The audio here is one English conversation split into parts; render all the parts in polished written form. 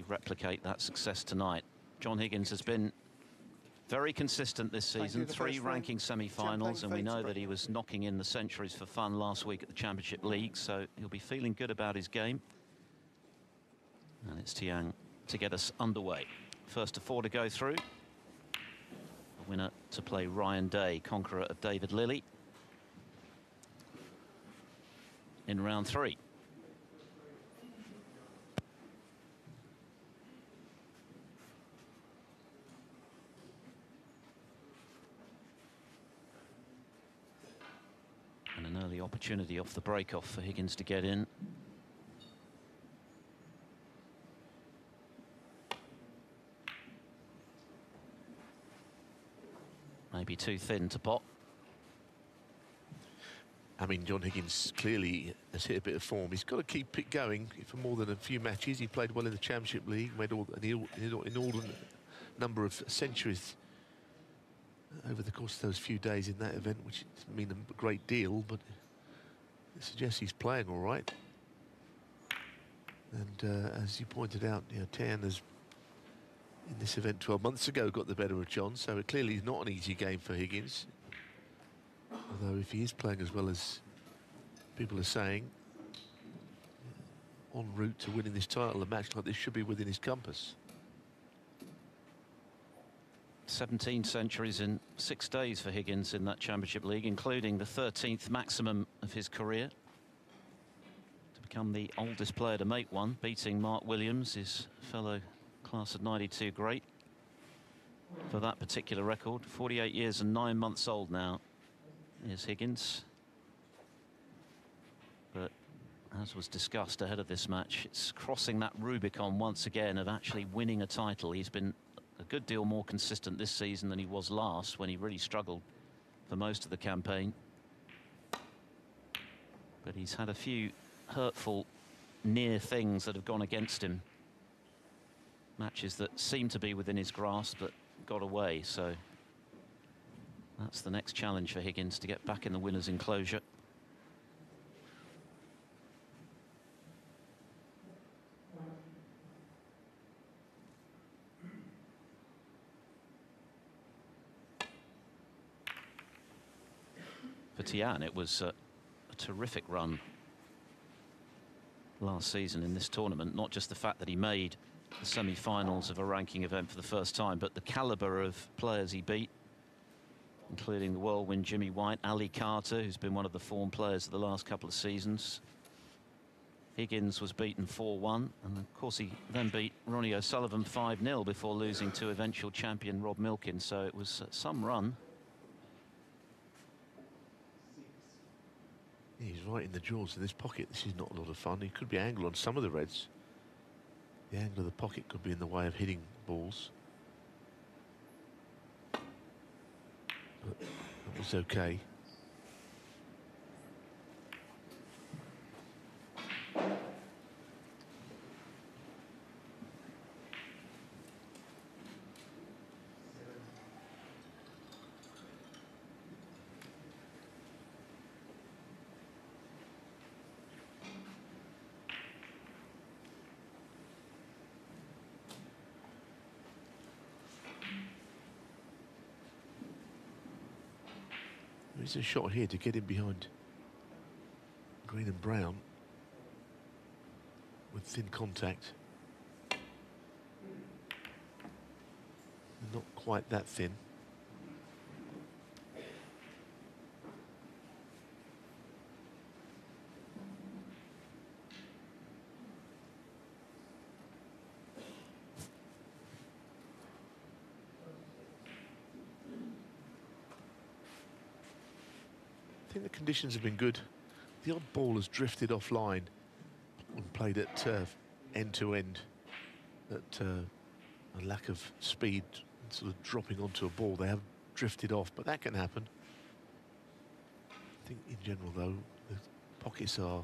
replicate that success tonight? John Higgins has been very consistent this season, 3 ranking semi-finals, and we know that he was knocking in the centuries for fun last week at the Championship League, so he'll be feeling good about his game. And it's Tian to get us underway. First to 4 to go through. The winner to play Ryan Day, conqueror of David Lilley, in round 3. And an early opportunity off the break-off for Higgins to get in. Maybe too thin to pot. I mean, John Higgins clearly has hit a bit of form. He's got to keep it going for more than a few matches. He played well in the Championship League, made an inordinate number of centuries over the course of those few days in that event, which doesn't mean a great deal, but it suggests he's playing all right. And as you pointed out, you know, Tian has, in this event 12 months ago, got the better of John, so it clearly is not an easy game for Higgins. Although if he is playing as well as people are saying, en route to winning this title, a match like this should be within his compass. 17 centuries in 6 days for Higgins in that Championship League, including the 13th maximum of his career. To become the oldest player to make one, beating Mark Williams, his fellow class of '92 great, for that particular record. 48 years and 9 months old now is Higgins. But as was discussed ahead of this match, it's crossing that Rubicon once again of actually winning a title. He's been a good deal more consistent this season than he was last, when he really struggled for most of the campaign. But he's had a few hurtful near things that have gone against him. Matches that seem to be within his grasp but got away, so that's the next challenge for Higgins, to get back in the winner's enclosure. For Tian, it was a terrific run last season in this tournament. Not just the fact that he made the semi-finals of a ranking event for the first time, but the calibre of players he beat, including the whirlwind Jimmy White, Ali Carter, who's been one of the form players of the last couple of seasons. Higgins was beaten 4-1, and of course he then beat Ronnie O'Sullivan 5-0 before losing to eventual champion Rob Milkin, so it was some run. He's right in the jaws of this pocket. This is not a lot of fun. He could be angled on some of the reds. The angle of the pocket could be in the way of hitting balls. But that was okay. There's a shot here to get in behind green and brown with thin contact. Not quite that thin. I think the conditions have been good. The odd ball has drifted offline and played at end to end, at a lack of speed, sort of dropping onto a ball. They have drifted off, but that can happen. I think in general, though, the pockets are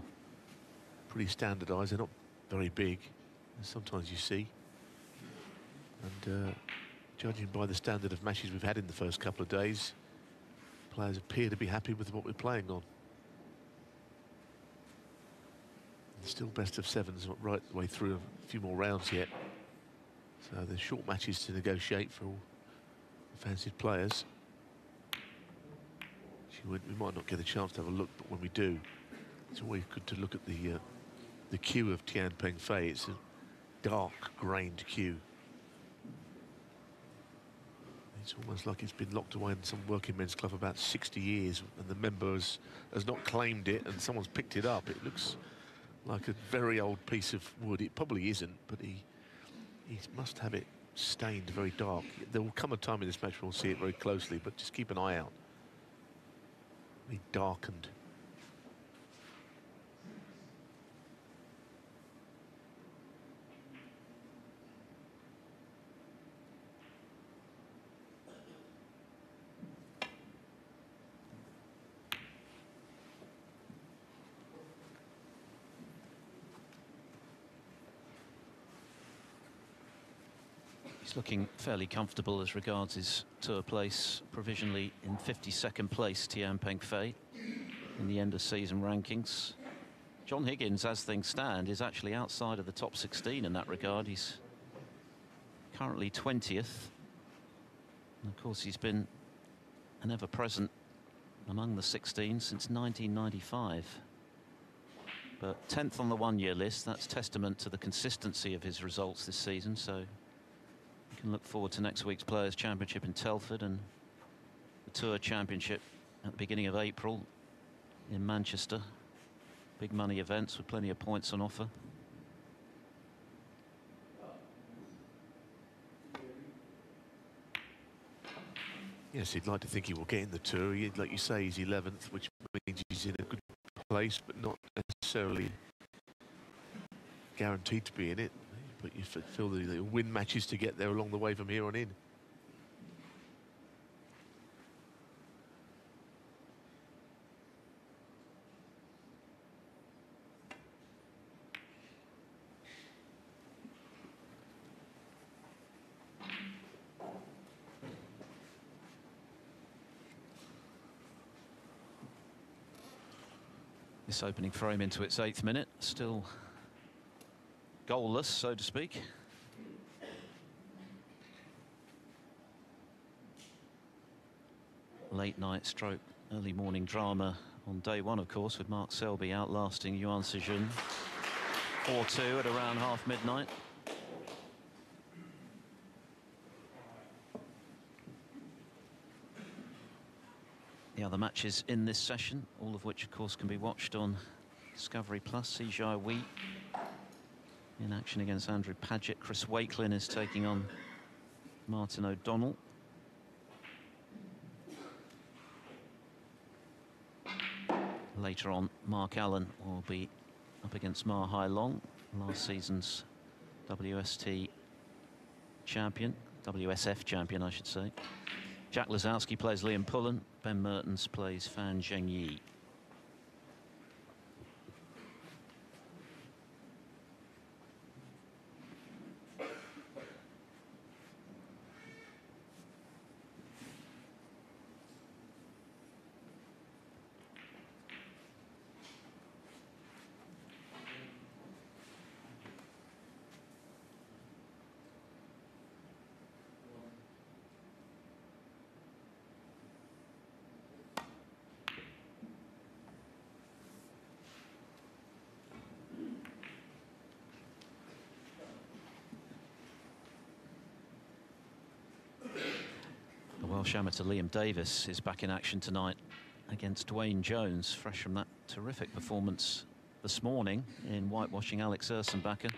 pretty standardised. They're not very big, as sometimes you see. And judging by the standard of matches we've had in the first couple of days, players appear to be happy with what we're playing on. And still best of sevens, right the way through, a few more rounds yet. So there's short matches to negotiate for all the fancied players. We might not get a chance to have a look, but when we do, it's always good to look at the cue of Tian Pengfei. It's a dark-grained cue. It's almost like it's been locked away in some working men's club for about 60 years, and the member has not claimed it, and someone's picked it up. It looks like a very old piece of wood. It probably isn't, but he must have it stained very dark. There will come a time in this match when we'll see it very closely, but just keep an eye out. Very darkened. He's looking fairly comfortable as regards his tour place, provisionally in 52nd place, Tian Pengfei, in the end of season rankings. John Higgins, as things stand, is actually outside of the top 16 in that regard. He's currently 20th. And of course, he's been an ever-present among the 16 since 1995. But 10th on the one-year list, that's testament to the consistency of his results this season. So you can look forward to next week's Players' Championship in Telford and the Tour Championship at the beginning of April in Manchester. Big money events with plenty of points on offer. Yes, he'd like to think he will get in the Tour. Like you say, he's 11th, which means he's in a good place, but not necessarily guaranteed to be in it. But you feel that he'll win matches to get there along the way from here on in. This opening frame into its 8th minute, still goalless, so to speak. Late night stroke, early morning drama on day one, of course, with Mark Selby outlasting Yuan Sejun 4-2 at around half midnight. The other matches in this session, all of which, of course, can be watched on Discovery Plus. Sijai Wee in action against Andrew Paget. Chris Wakelin is taking on Martin O'Donnell. Later on, Mark Allen will be up against Ma Hai Long, last season's WST champion, WSF champion, I should say. Jack Lazowski plays Liam Pullen. Ben Mertens plays Fan Zhengyi. Welsh amateur Liam Davis is back in action tonight against Dwayne Jones, fresh from that terrific performance this morning in whitewashing Alex Ursenbacher.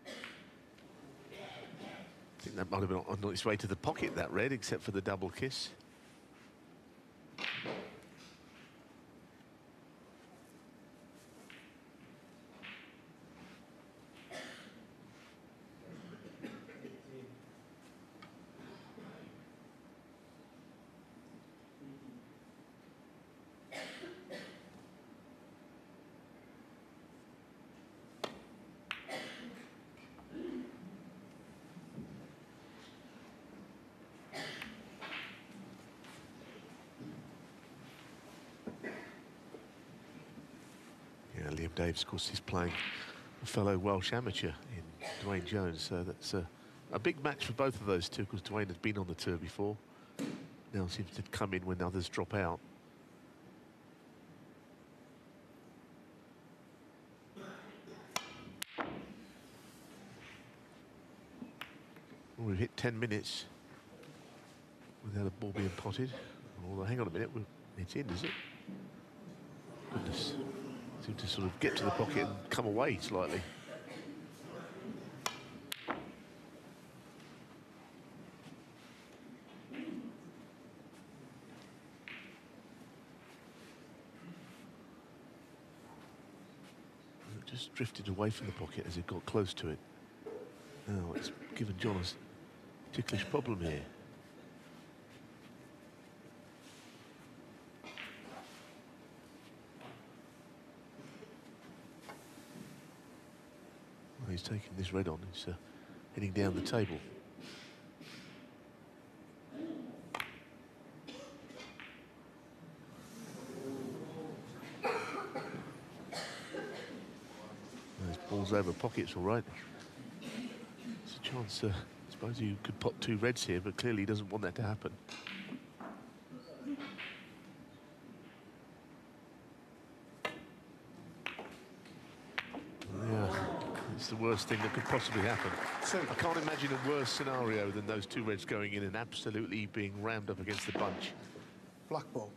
I think that might have been on its way to the pocket, that red, except for the double kiss. Liam Davis, of course, he's playing a fellow Welsh amateur in Dwayne Jones. So that's a big match for both of those two, because Dwayne has been on the tour before. Now seems to come in when others drop out. Well, we've hit 10 minutes without a ball being potted. Although, hang on a minute, it's in, is it? Goodness. Seem to sort of get to the pocket and come away slightly. It just drifted away from the pocket as it got close to it. Now it's given John a ticklish problem here. Well, he's taking this red on. He's heading down the table. Those balls over pockets, all right. It's a chance. I suppose you could pot 2 reds here, but clearly he doesn't want that to happen. Yeah, it's the worst thing that could possibly happen. So I can't imagine a worse scenario than those 2 reds going in and absolutely being rammed up against the bunch. Black ball.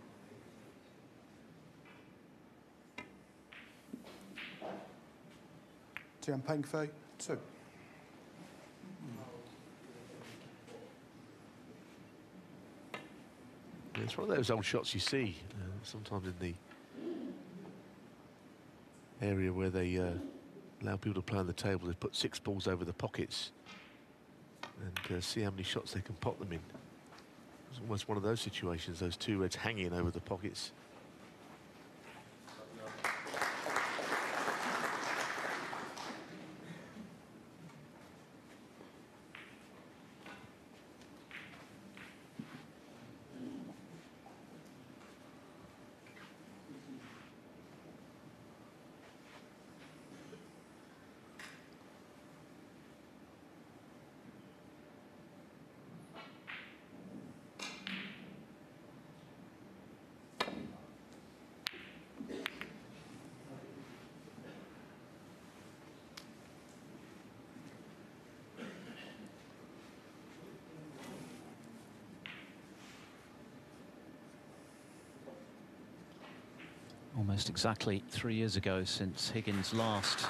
Tian Peng Fei, 2. It's one of those old shots you see sometimes in the area where they allow people to play on the table. They put 6 balls over the pockets and see how many shots they can pot them in. It's almost one of those situations, those 2 reds hanging over the pockets. Almost exactly 3 years ago since Higgins last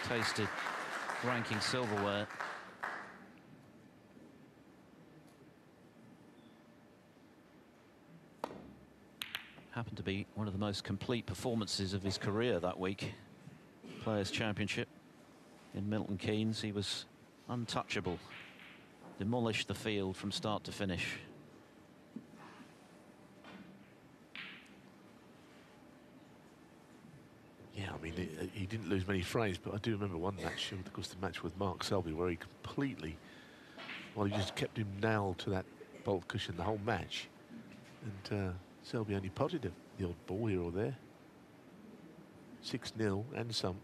tasted ranking silverware. Happened to be one of the most complete performances of his career that week. Players' Championship in Milton Keynes. He was untouchable. Demolished the field from start to finish. Yeah, I mean, he didn't lose many frames, but I do remember one match, of course, the match with Mark Selby, where he completely, well, he just kept him nailed to that bolt cushion the whole match. And Selby only potted the odd ball here or there. 6-0 and some.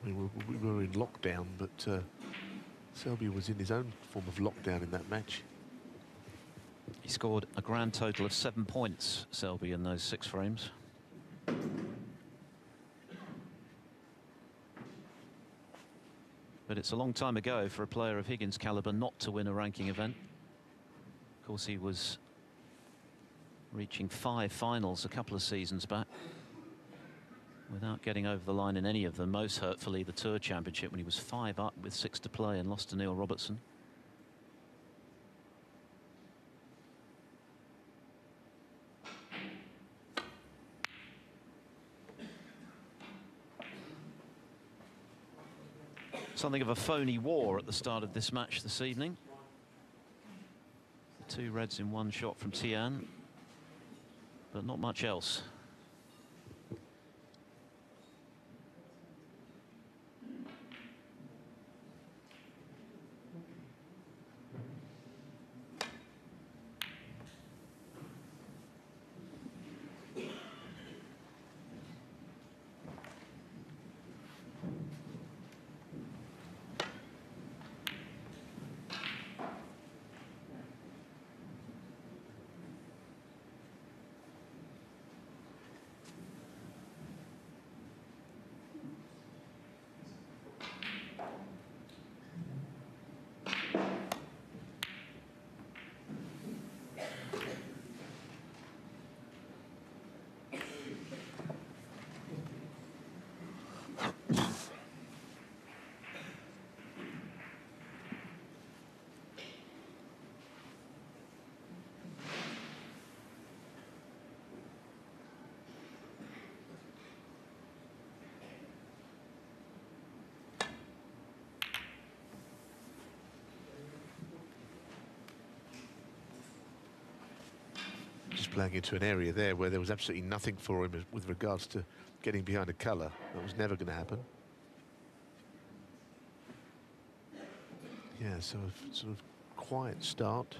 I mean, we were in lockdown, but Selby was in his own form of lockdown in that match. He scored a grand total of 7 points, Selby, in those 6 frames. But it's a long time ago for a player of Higgins' caliber not to win a ranking event. Of course, he was reaching 5 finals a couple of seasons back without getting over the line in any of them. Most hurtfully, the Tour Championship, when he was 5 up with 6 to play and lost to Neil Robertson. Something of a phony war at the start of this match this evening. The 2 reds in 1 shot from Tian, but not much else. playing into an area there where there was absolutely nothing for him with regards to getting behind a colour. That was never going to happen. Yeah, so a sort of quiet start.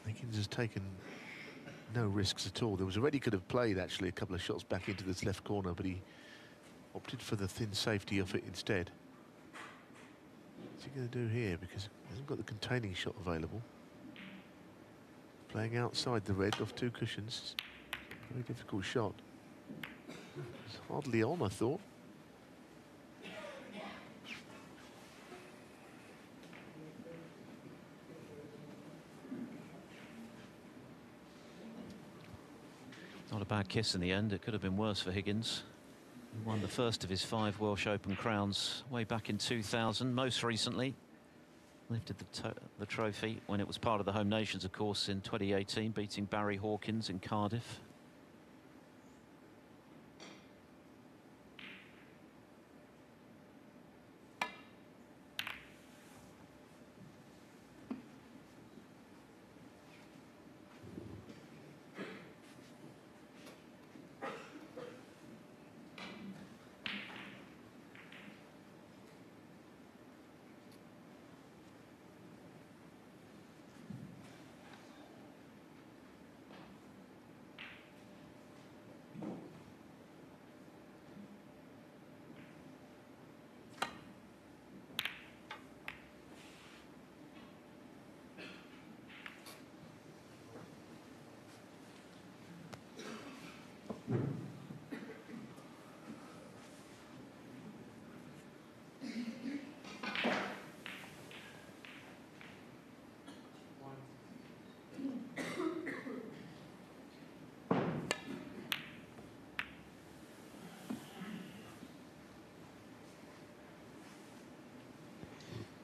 Higgins has taken no risks at all. There was already could have played actually a couple of shots back into this left corner, but he opted for the thin safety of it instead. What's he going to do here? Because he hasn't got the containing shot available. Playing outside the red off 2 cushions. Very difficult shot. It's hardly on, I thought. Not a bad kiss in the end. It could have been worse for Higgins. He won the first of his 5 Welsh Open crowns way back in 2000. Most recently, lifted the trophy when it was part of the Home Nations, of course, in 2018, beating Barry Hawkins in Cardiff.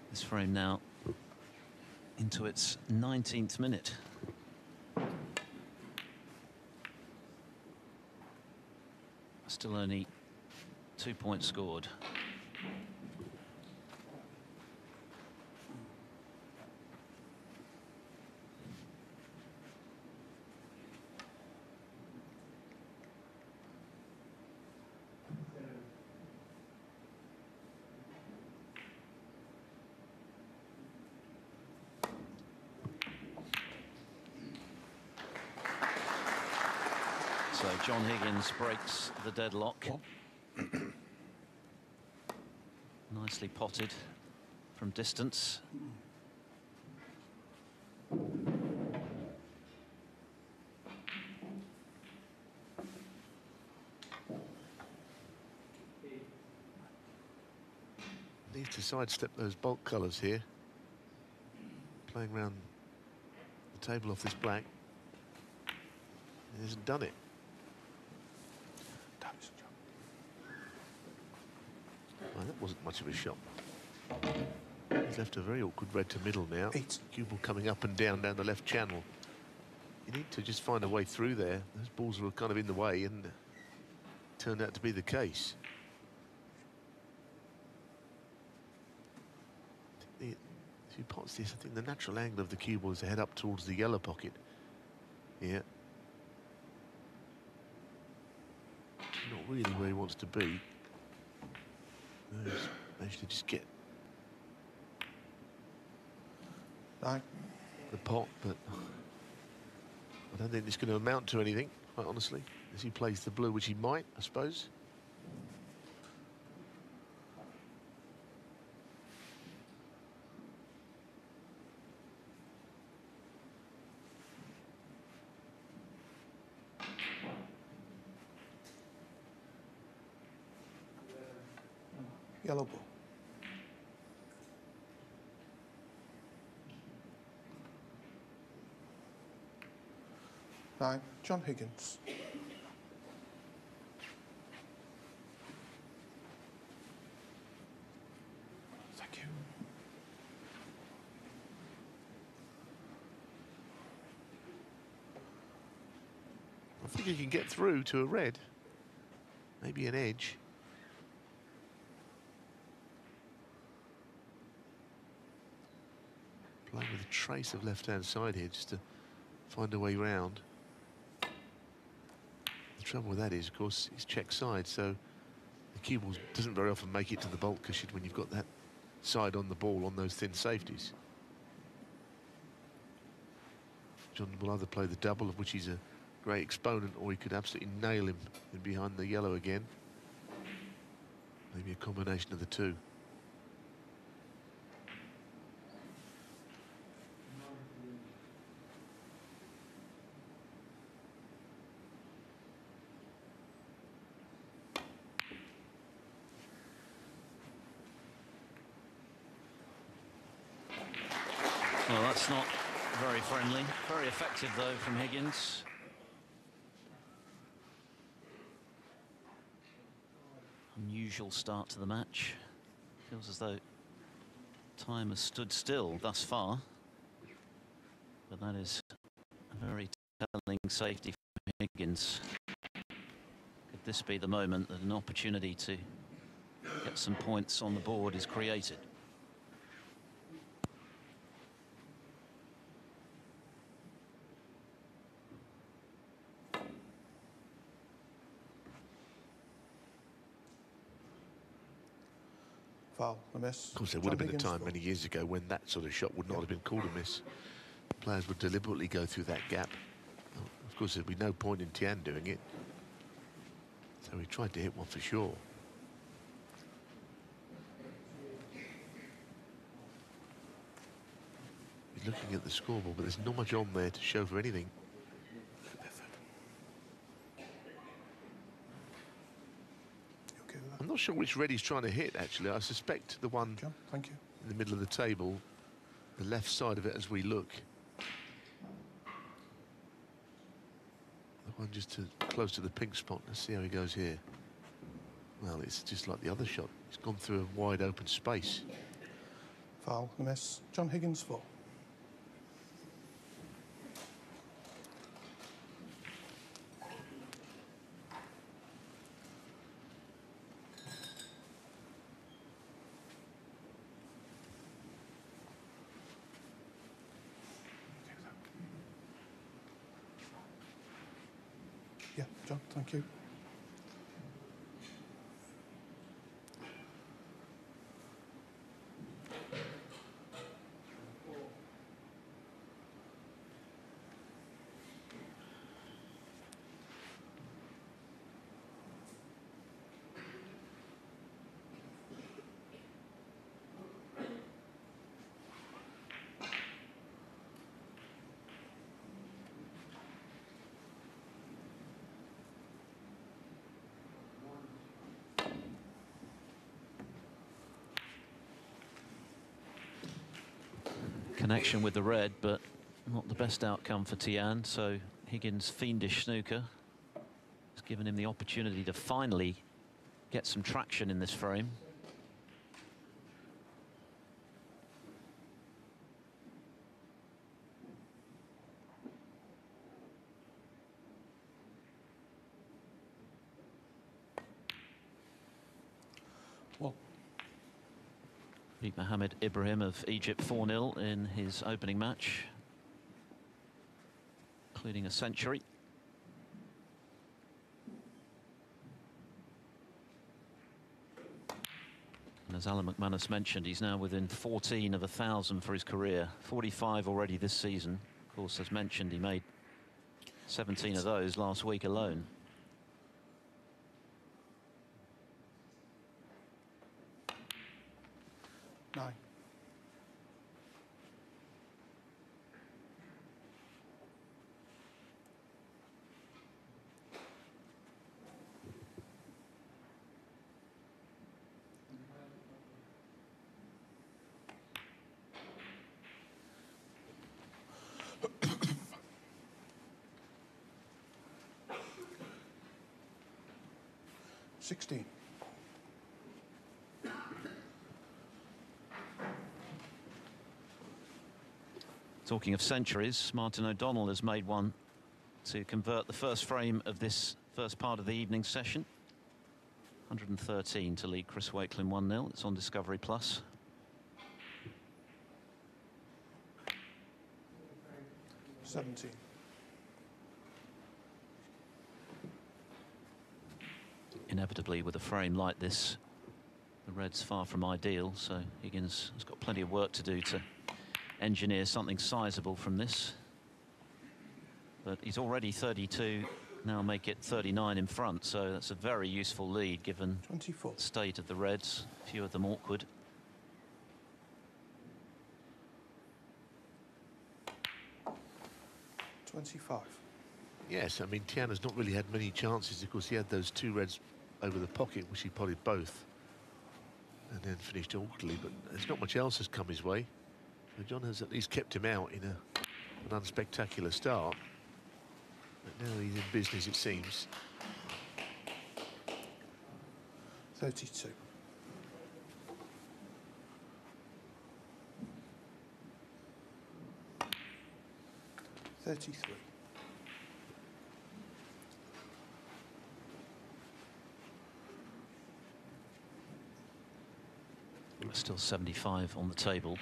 This frame now into its 19th minute. Still only 2 points scored. So John Higgins breaks the deadlock. Nicely potted from distance. Needs to sidestep those bulk colours here. Playing around the table off this black. He hasn't done it. Well, that wasn't much of a shot. He's left a very awkward red to middle now. Cue ball coming up and down the left channel. You need to just find a way through there. Those balls were kind of in the way, and turned out to be the case. If you pots this, I think the natural angle of the cue ball is to head up towards the yellow pocket. Yeah. Not really where he wants to be. He's managed to just get the pot, but I don't think it's going to amount to anything, quite honestly, as he plays the blue, which he might, I suppose. Yellow ball. Nine, John Higgins. Thank you. I think he can get through to a red, maybe an edge. Playing with a trace of left-hand side here just to find a way round. The trouble with that is, of course, it's check side, so the cue ball doesn't very often make it to the baulk cushion when you've got that side on the ball on those thin safeties. John will either play the double, of which he's a great exponent, or he could absolutely nail him in behind the yellow again. Maybe a combination of the two. Well, that's not very friendly. Very effective, though, from Higgins. Unusual start to the match. Feels as though time has stood still thus far. But that is a very telling safety from Higgins. Could this be the moment that an opportunity to get some points on the board is created? Foul, a miss. Of course, there would have been a time many years ago when that sort of shot would not have been called a miss. Players would deliberately go through that gap. Of course, there'd be no point in Tian doing it. So he tried to hit one for sure. He's looking at the scoreboard, but there's not much on there to show for anything. I'm not sure which red he's trying to hit, actually. I suspect the one Thank you. in the middle of the table, the left side of it as we look. The one just close to the pink spot. Let's see how he goes here. Well, it's just like the other shot. He's gone through a wide open space. Foul, a miss. John Higgins, 4. Yeah, John, thank you. Connection with the red, but not the best outcome for Tian. So Higgins' fiendish snooker has given him the opportunity to finally get some traction in this frame. Well, Beat Mohammed Ibrahim of Egypt 4-0 in his opening match, including a century. And as Alan McManus mentioned, he's now within 14 of 1,000 for his career. 45 already this season. Of course, as mentioned, he made 17 of those last week alone. nine. Sixteen. Talking of centuries, Martin O'Donnell has made one to convert the first frame of this first part of the evening session. 113 to lead Chris Wakelin 1-0. It's on Discovery Plus. 17. Inevitably, with a frame like this, the red's far from ideal, so Higgins has got plenty of work to do to engineer something sizable from this. But he's already 32, now make it 39 in front, so that's a very useful lead given 24. the state of the reds, a few of them awkward. Yes, I mean, Tian has not really had many chances. Of course, he had those two reds over the pocket, which he potted both, and then finished awkwardly, but there's not much else has come his way. So John has at least kept him out in an unspectacular start. But now he's in business, it seems. 32. Still 75 on the table.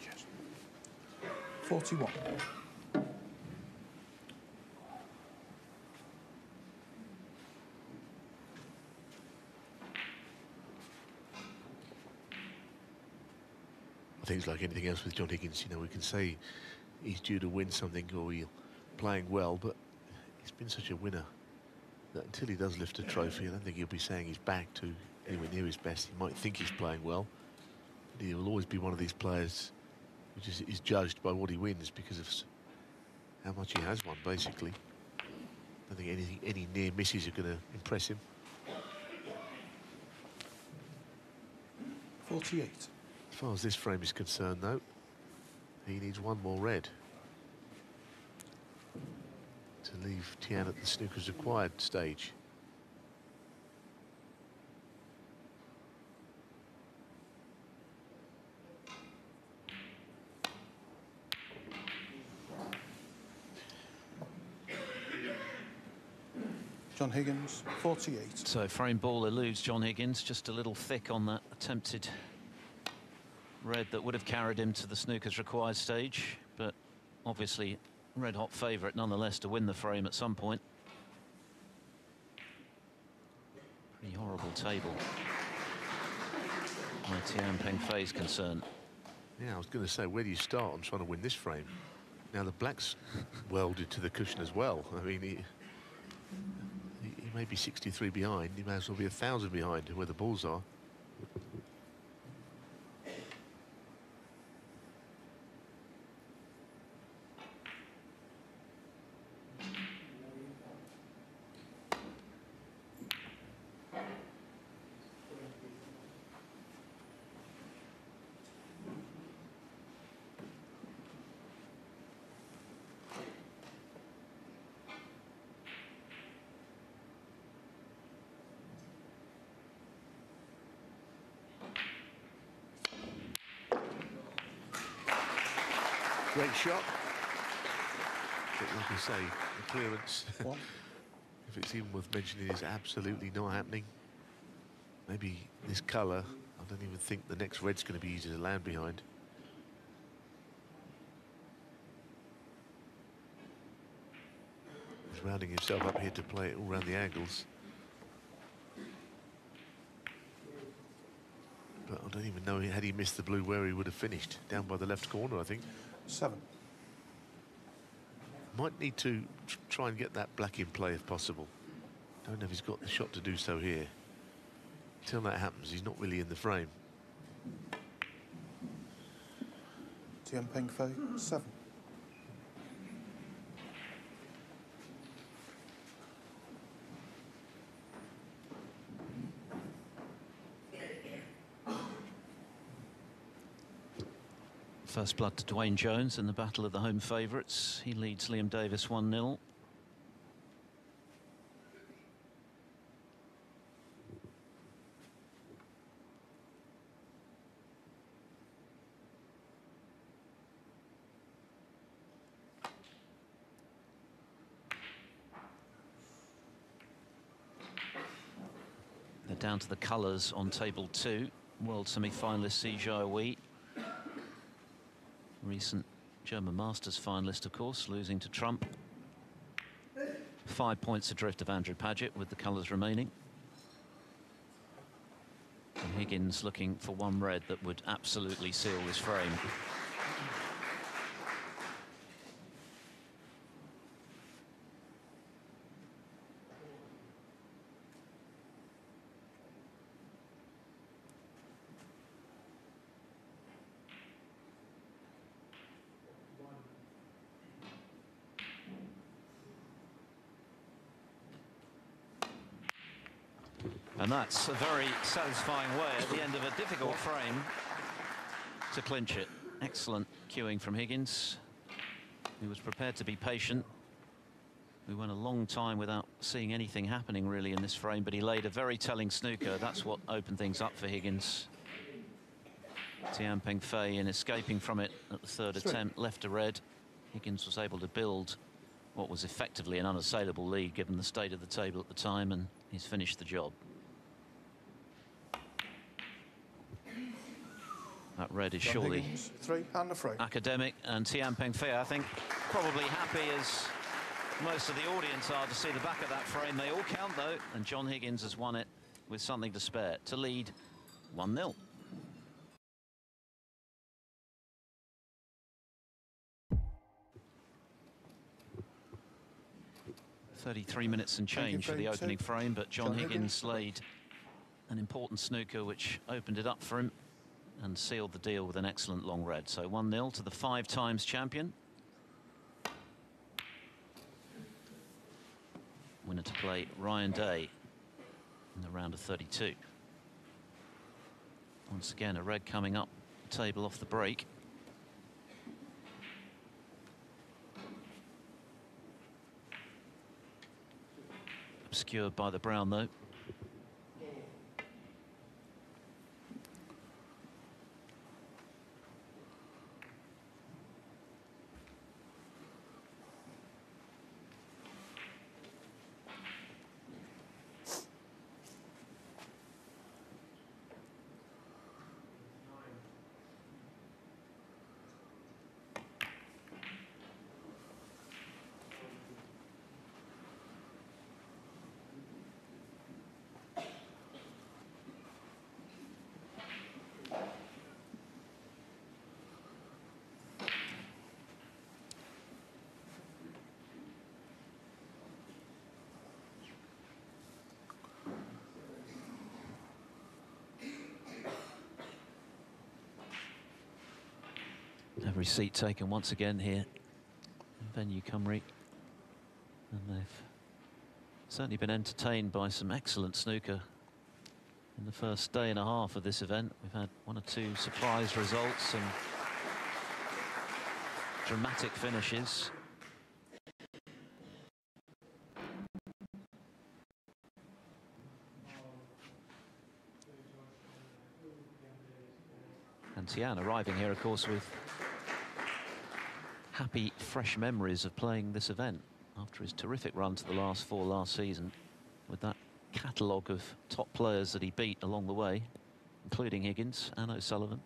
Yes. 41. I think it's like anything else with John Higgins. You know, we can say he's due to win something or he's playing well, but he's been such a winner that until he does lift a trophy, I don't think he'll be saying he's back to anywhere near his best. He might think he's playing well, but he will always be one of these players which is judged by what he wins because of how much he has won, basically. I don't think any near misses are going to impress him. 48. As far as this frame is concerned, though, he needs one more red to leave Tian at the snooker's required stage. John Higgins, 48. So frame ball eludes John Higgins, just a little thick on that attempted red that would have carried him to the snooker's required stage, but obviously red hot favourite nonetheless to win the frame at some point. Pretty horrible table where Tian Pengfei is concerned. Yeah, I was going to say, where do you start on trying to win this frame? Now the black's welded to the cushion as well. I mean, he may be 63 behind, he may as well be 1,000 behind where the balls are. Great shot. But like I say, the clearance, if it's even worth mentioning, is absolutely not happening. Maybe this colour, I don't even think the next red's going to be easy to land behind. He's rounding himself up here to play it all around the angles. But I don't even know, had he missed the blue, where he would have finished. Down by the left corner, I think. 7. Might need to try and get that black in play if possible. Don't know if he's got the shot to do so here. Until that happens, he's not really in the frame. Tian 7. First blood to Dwayne Jones in the battle of the home favourites. He leads Liam Davis 1-0. They're down to the colours on table 2. World semi-finalist Si Jiawei. Recent German Masters finalist, of course, losing to Trump. 5 points adrift of Andrew Paget with the colours remaining. And Higgins looking for one red that would absolutely seal this frame. And that's a very satisfying way at the end of a difficult frame to clinch it. Excellent cueing from Higgins. He was prepared to be patient. We went a long time without seeing anything happening really in this frame, but he laid a very telling snooker. That's what opened things up for Higgins. Tian in escaping from it at the third attempt, left a red. Higgins was able to build what was effectively an unassailable lead given the state of the table at the time, and he's finished the job. That red is surely Higgins, 3 and a frame. academic, and Tian Pengfei, I think, probably happy as most of the audience are to see the back of that frame. They all count, though, and John Higgins has won it with something to spare to lead 1-0. .33 minutes and change for the opening frame, but John Higgins laid an important snooker which opened it up for him and sealed the deal with an excellent long red. So 1-0 to the 5 times champion. Winner to play Ryan Day in the round of 32. Once again, a red coming up the table off the break. Obscured by the brown, though. Every seat taken once again here in venue Cymru, and they've certainly been entertained by some excellent snooker in the first day and a half of this event. We've had 1 or 2 surprise results, some dramatic finishes. And Tian arriving here, of course, with happy, fresh memories of playing this event after his terrific run to the last 4 last season, with that catalogue of top players that he beat along the way, including Higgins and O'Sullivan.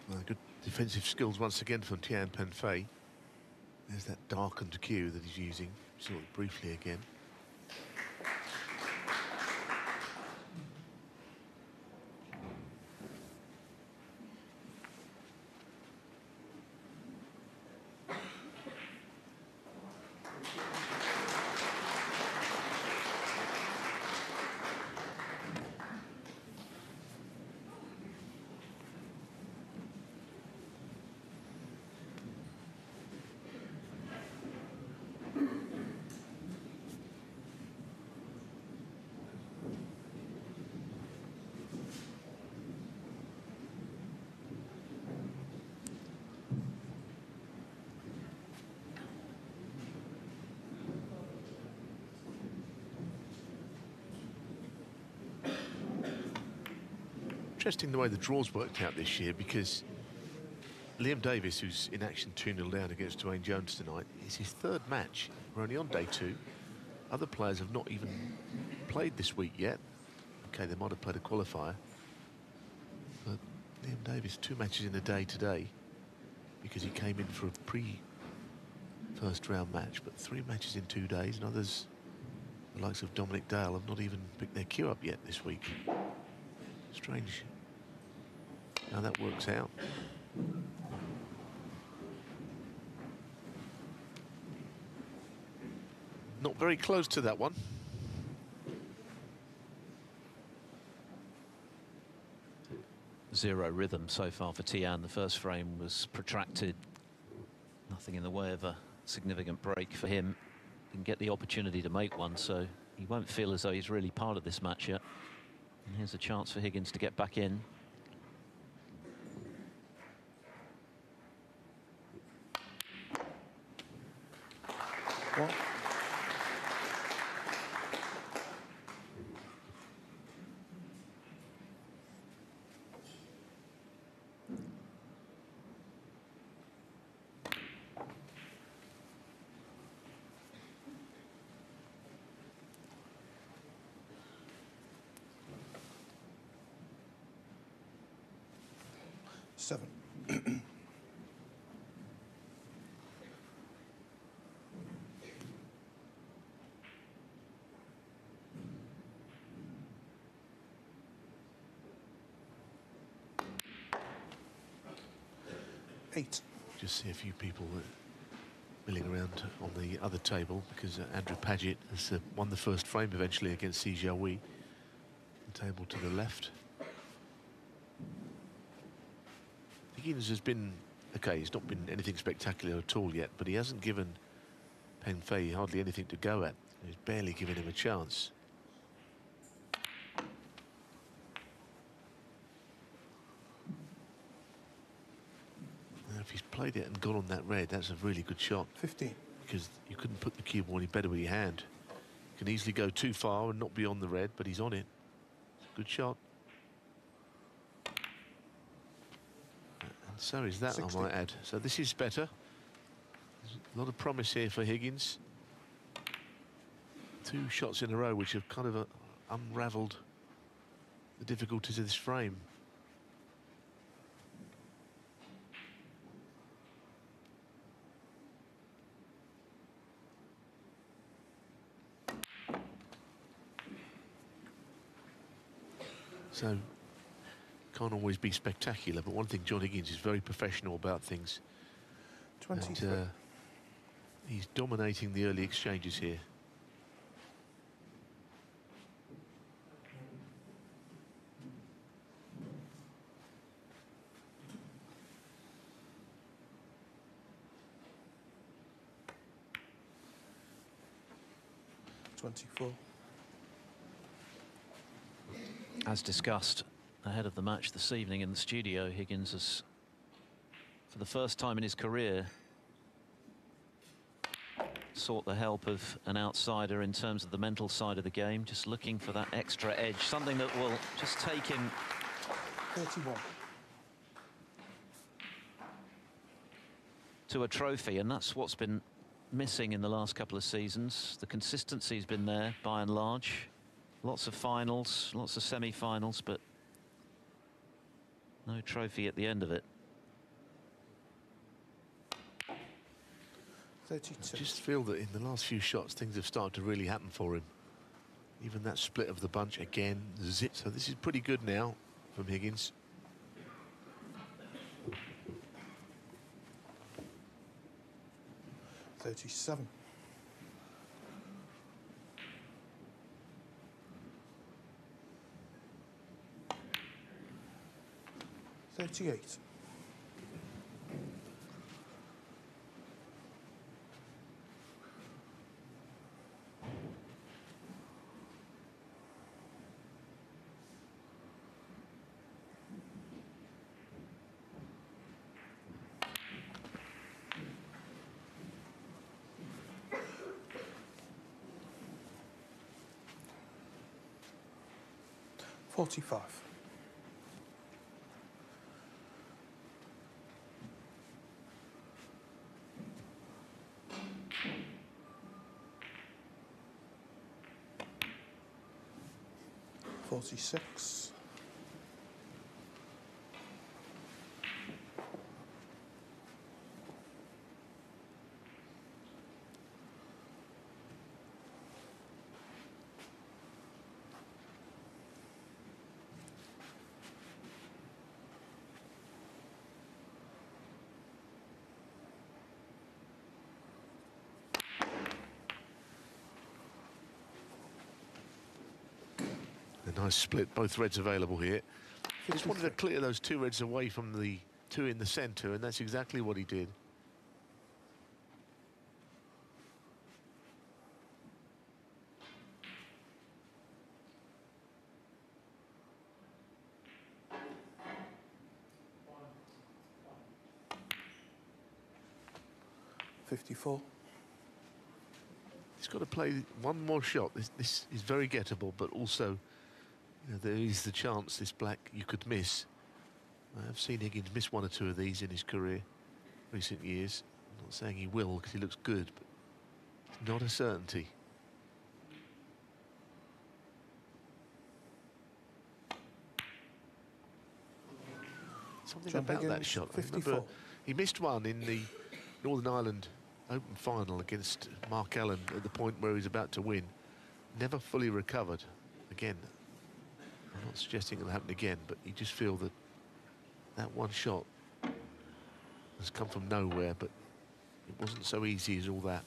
Well, good defensive skills once again from Tian Pengfei. There's that darkened cue that he's using. Saw it briefly again. interesting the way the draws worked out this year, because Liam Davis, who's in action 2-0 down against Dwayne Jones tonight, is his third match. We're only on day 2. Other players have not even played this week yet. Okay, they might have played a qualifier. But Liam Davis, 2 matches in a day today, because he came in for a pre-first round match, but 3 matches in 2 days, and others, the likes of Dominic Dale, have not even picked their cue up yet this week. Strange how that works out. Not very close to that one. Zero rhythm so far for Tian. The first frame was protracted. Nothing in the way of a significant break for him. Didn't get the opportunity to make one, so he won't feel as though he's really part of this match yet. And here's a chance for Higgins to get back in. What? Seven. 8. Just see a few people milling around on the other table, because Andrew Paget has won the first frame eventually against Si Jiahui. The table to the left. Higgins has been, okay, he's not been anything spectacular at all yet, but he hasn't given Peng Fei hardly anything to go at. He's barely given him a chance. Now, if he's played it and gone on that red, that's a really good shot. 15. Because you couldn't put the cue ball any better with your hand. You can easily go too far and not be on the red, but he's on it. Good shot. So is that, 60. I might add. So this is better. There's a lot of promise here for Higgins. 2 shots in a row which have kind of unravelled the difficulties of this frame. So can't always be spectacular, but one thing, John Higgins is very professional about things. 23. And, he's dominating the early exchanges here. As discussed ahead of the match this evening in the studio, Higgins has, for the first time in his career, sought the help of an outsider in terms of the mental side of the game, just looking for that extra edge, something that will just take him 31 to a trophy, and that's what's been missing in the last couple of seasons. The consistency's been there by and large. Lots of finals, lots of semi-finals, but no trophy at the end of it. 32. I just feel that in the last few shots things have started to really happen for him. Even that split of the bunch again, zip. So this is pretty good now from Higgins. $37. 38. $45. 46. A nice split, both reds available here. He just wanted to clear those two reds away from the two in the centre, and that's exactly what he did. $54. He's got to play one more shot. This is very gettable, but also, you know, there is the chance this black you could miss. I've seen Higgins miss one or two of these in his career, recent years. I'm not saying he will because he looks good, but it's not a certainty. Something John about Higgins, that shot. I 54. remember he missed one in the Northern Ireland Open final against Mark Allen at the point where he was about to win. Never fully recovered. Again, I'm not suggesting it'll happen again, but you just feel that that one shot has come from nowhere, but it wasn't so easy as all that.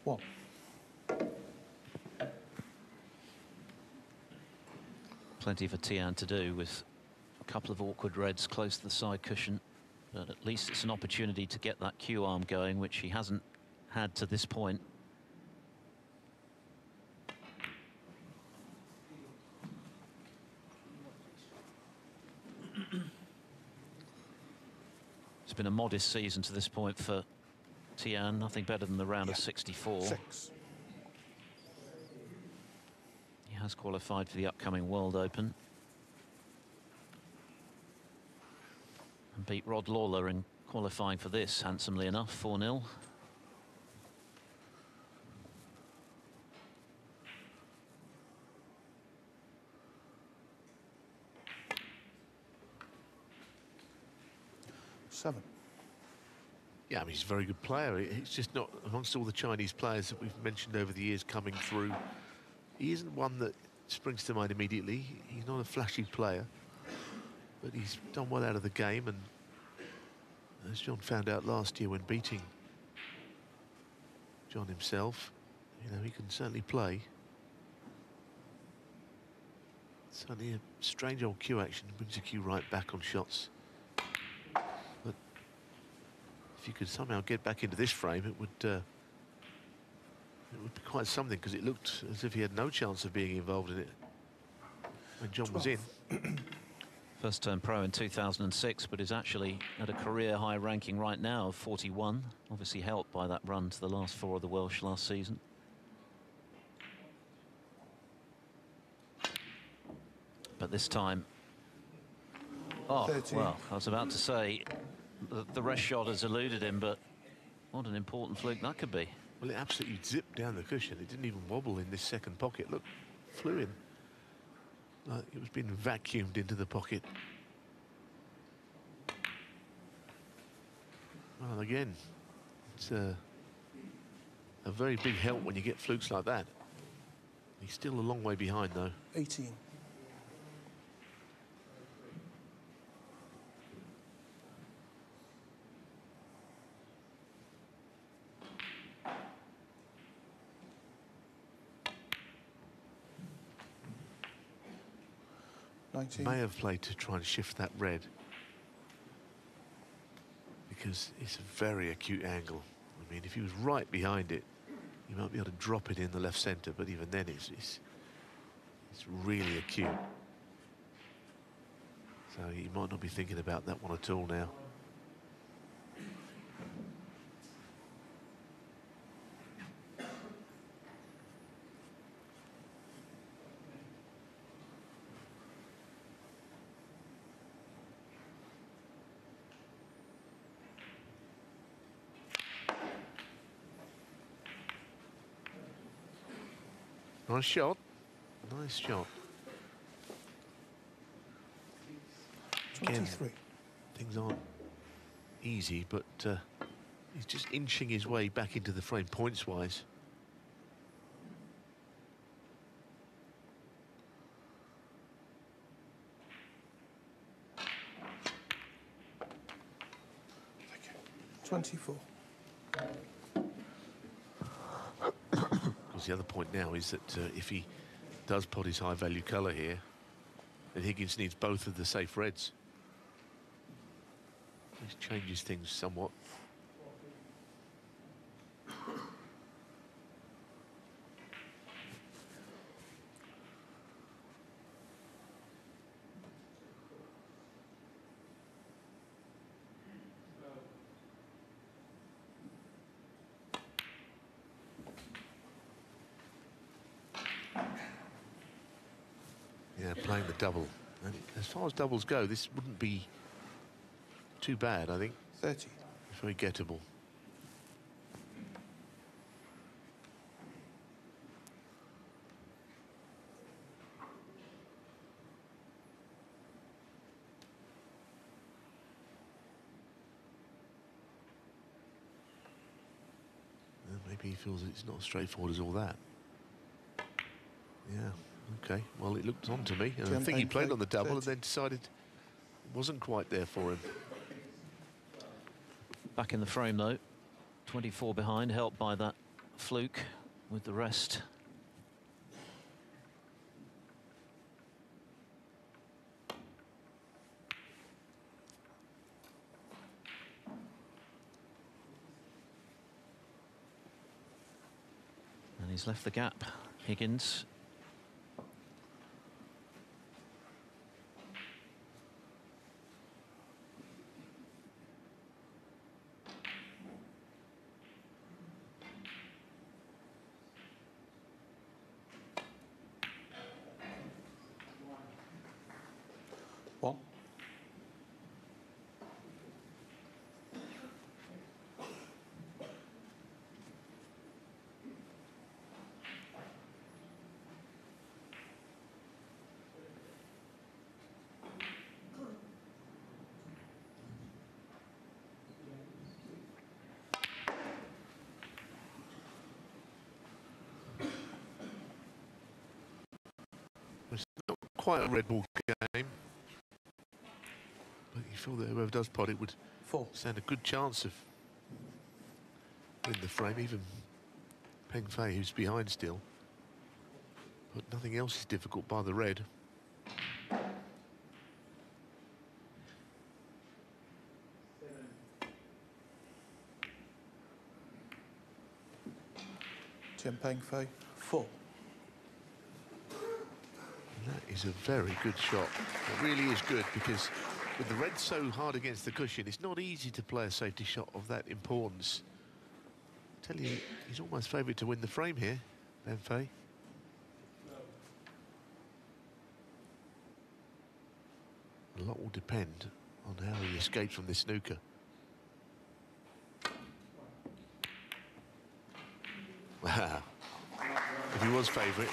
One. Plenty for Tian to do with a couple of awkward reds close to the side cushion, but at least it's an opportunity to get that cue arm going, which he hasn't had to this point. It's been a modest season to this point for Tian, nothing better than the round of 64. 6. He has qualified for the upcoming World Open and beat Rod Lawler in qualifying for this handsomely enough, 4-0. Seven. Yeah, I mean, he's a very good player. He's just not amongst all the Chinese players that we've mentioned over the years coming through. He isn't one that springs to mind immediately. He's not a flashy player, but he's done well out of the game. And as John found out last year when beating John himself, you know, he can certainly play. Certainly a strange old cue action, brings the cue right back on shots. But if you could somehow get back into this frame, it would be quite something, because it looked as if he had no chance of being involved in it when John 12. was in. First turn pro in 2006, but is actually at a career high ranking right now of 41, obviously helped by that run to the last 4 of the Welsh last season. But this time, oh, 13. well, I was about to say the rest shot has eluded him, but what an important fluke that could be. Well, it absolutely zipped down the cushion. It didn't even wobble in this second pocket. Look, flew in. Like it was being vacuumed into the pocket. Well, again, it's a very big help when you get flukes like that. He's still a long way behind, though. 18. May have played to try and shift that red, because it's a very acute angle. I mean, if he was right behind it, you might be able to drop it in the left centre, but even then it's really acute. So he might not be thinking about that one at all now. Nice shot. Nice shot. Again, 23. things aren't easy, but he's just inching his way back into the frame points-wise. Okay. 24. Because the other point now is that if he does pot his high-value colour here, then Higgins needs both of the safe reds. This changes things somewhat. Yeah, playing the double. And as far as doubles go, this wouldn't be too bad, I think. 30. It's very gettable. Maybe he feels it's not as straightforward as all that. Yeah, okay. Well, it looked on to me. And I think he played on the double 30. and then decided it wasn't quite there for him. Back in the frame, though. 24 behind, helped by that fluke with the rest. And he's left the gap, Higgins. One. It's not quite a red ball game. But you feel that whoever does pot it would 4. stand a good chance of winning the frame, even Peng Fei, who's behind still. But nothing else is difficult by the red. Tian Peng Fei, 4. And that is a very good shot. It really is good, because with the red so hard against the cushion, it's not easy to play a safety shot of that importance. I tell you, he's almost favourite to win the frame here, Peng Fei. A lot will depend on how he escapes from this snooker. Wow. If he was favourite,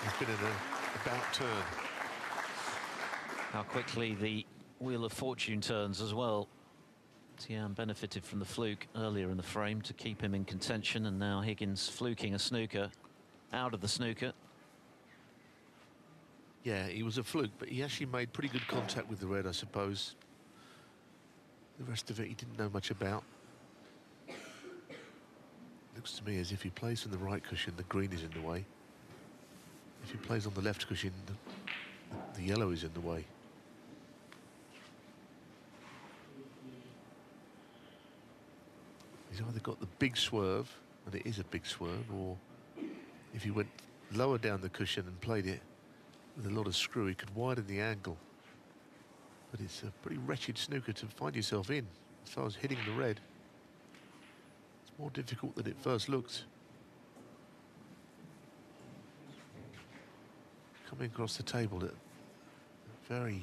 he's been in a about turn. How quickly the wheel of fortune turns as well. Tian benefited from the fluke earlier in the frame to keep him in contention, and now Higgins fluking a snooker out of the snooker. Yeah, he was a fluke, but he actually made pretty good contact with the red, I suppose. The rest of it he didn't know much about. Looks to me as if he plays from the right cushion, the green is in the way. If he plays on the left cushion, the yellow is in the way. He's either got the big swerve, and it is a big swerve, or if he went lower down the cushion and played it with a lot of screw, he could widen the angle. But it's a pretty wretched snooker to find yourself in, as far as hitting the red. It's more difficult than it first looked. Coming across the table at a very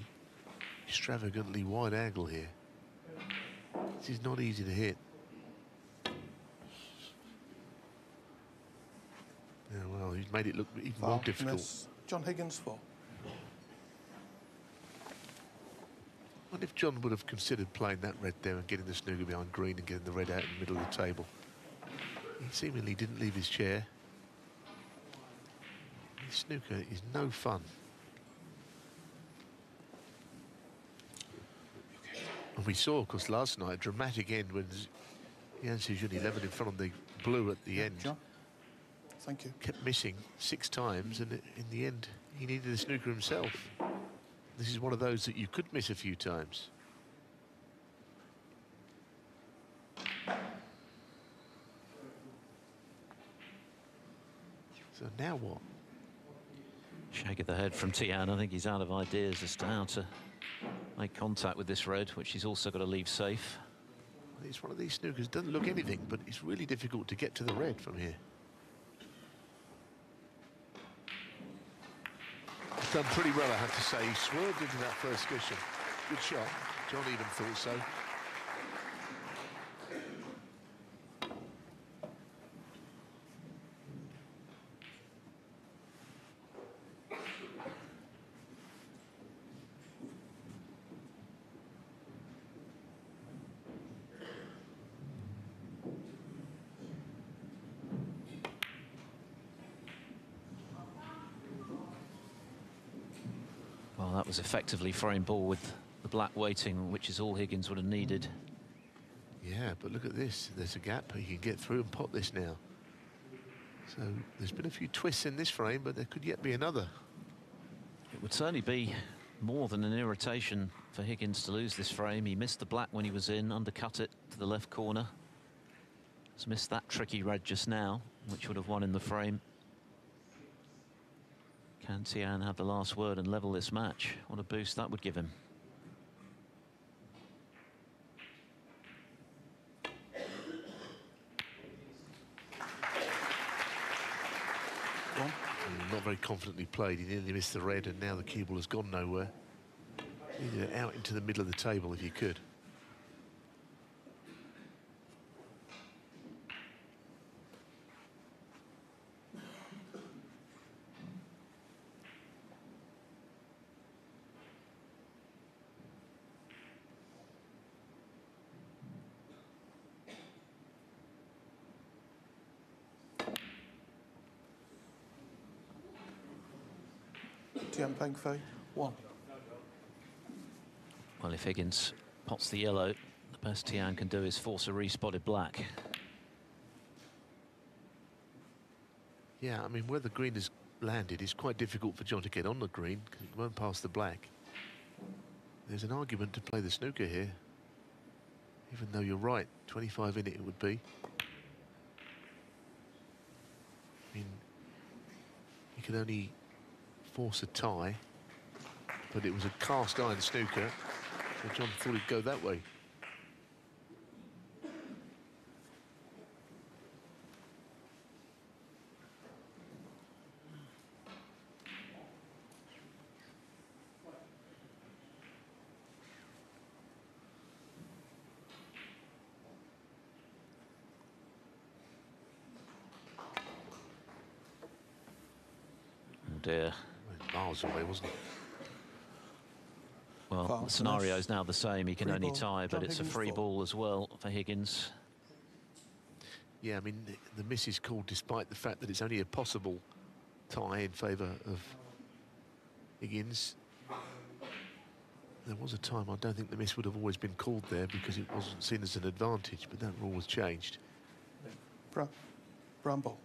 extravagantly wide angle here. This is not easy to hit. Yeah, well, he made it look even more Foul, difficult. miss. John Higgins, 4. What if John would have considered playing that red there and getting the snooker behind green and getting the red out in the middle of the table? He seemingly didn't leave his chair. His snooker is no fun. And we saw, of course, last night a dramatic end when Tian 11 in front of the blue at the end. John, thank you. Kept missing 6 times, and in the end, he needed a snooker himself. This is one of those that you could miss a few times. So now what? Shake of the head from Tian. I think he's out of ideas as to how to make contact with this red, which he's also got to leave safe. It's one of these snookers, doesn't look anything, but it's really difficult to get to the red from here. He's done pretty well, I have to say. He swerved into that first cushion. Good shot. John even thought so. Well, that was effectively frame ball with the black waiting, which is all Higgins would have needed. Yeah, but look at this. There's a gap. He can get through and pot this now. So there's been a few twists in this frame, but there could yet be another. It would certainly be more than an irritation for Higgins to lose this frame. He missed the black when he was in, undercut it to the left corner. He's missed that tricky red just now, which would have won in the frame. Can Tian have the last word and level this match? What a boost that would give him. Not very confidently played. He nearly missed the red, and now the cue ball has gone nowhere. Needed it out into the middle of the table if you could. Tian playing fei, 1. Well, if Higgins pots the yellow, the best Tian can do is force a respotted black. Yeah, I mean, where the green has landed, it's quite difficult for John to get on the green because he won't pass the black. There's an argument to play the snooker here, even though you're right, 25 in it would be. I mean, you can only force a tie, but it was a cast iron snooker, so John thought he'd go that way. Oh dear. Miles away, wasn't it? Well, Foul, the scenario finish. is now the same. He can Free only ball. tie, but John it's a Higgins, free 4. ball as well for Higgins. Yeah, I mean, the miss is called despite the fact that it's only a possible tie in favour of Higgins. There was a time I don't think the miss would have always been called there because it wasn't seen as an advantage, but that rule was changed. Brown ball.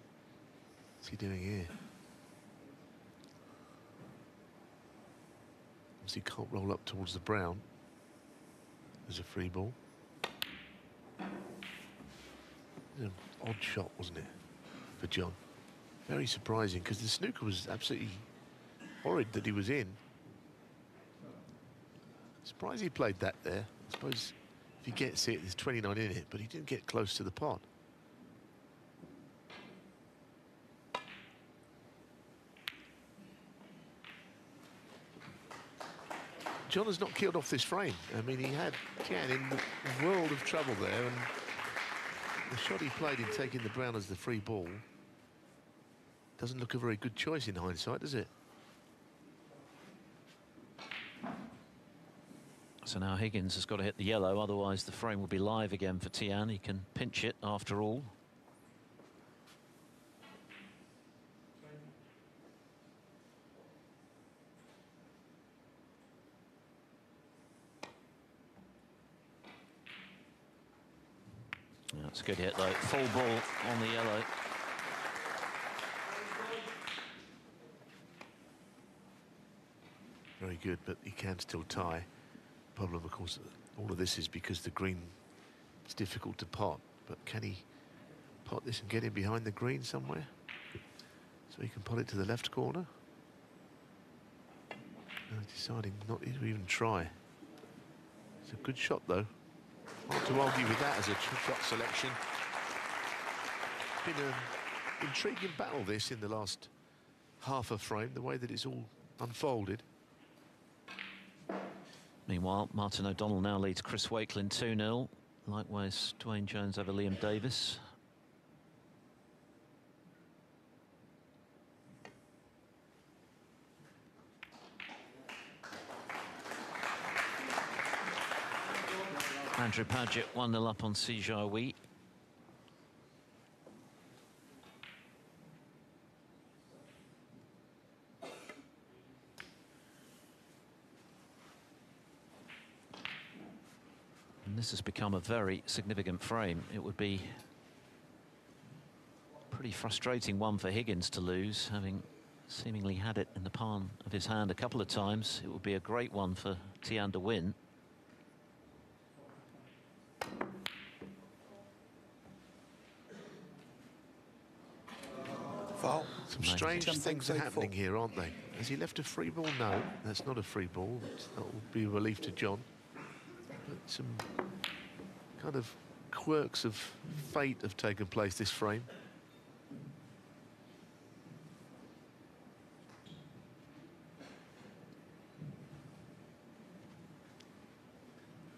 What's he doing here? He can't roll up towards the brown. There's a free ball. An odd shot, wasn't it, for John? Very surprising, because the snooker was absolutely horrid that he was in. Surprised he played that there. I suppose if he gets it, there's 29 in it, but he didn't get close to the pot. John has not killed off this frame. I mean, he had Tian in the world of trouble there, and the shot he played in taking the brown as the free ball doesn't look a very good choice in hindsight, does it? So now Higgins has got to hit the yellow, otherwise the frame will be live again for Tian. He can pinch it after all. That's a good hit though. Full ball on the yellow. Very good, but he can still tie. Problem, of course, all of this is because the green is difficult to pot. But can he pot this and get in behind the green somewhere? So he can pot it to the left corner. Deciding not to even try. It's a good shot, though. Hard to argue with that as a shot selection. Been an intriguing battle, this, in the last half a frame, the way that it's all unfolded. Meanwhile, Martin O'Donnell now leads Chris Wakelin 2-0. Likewise, Dwayne Jones over Liam Davis. Andrew Paget 1-0 up on Si Jaoui. And this has become a very significant frame. It would be a pretty frustrating one for Higgins to lose, having seemingly had it in the palm of his hand a couple of times. It would be a great one for Tian to win. Foul. Some strange things are happening here, aren't they? Has he left a free ball? No, that's not a free ball. That will be a relief to John. But some kind of quirks of fate have taken place this frame.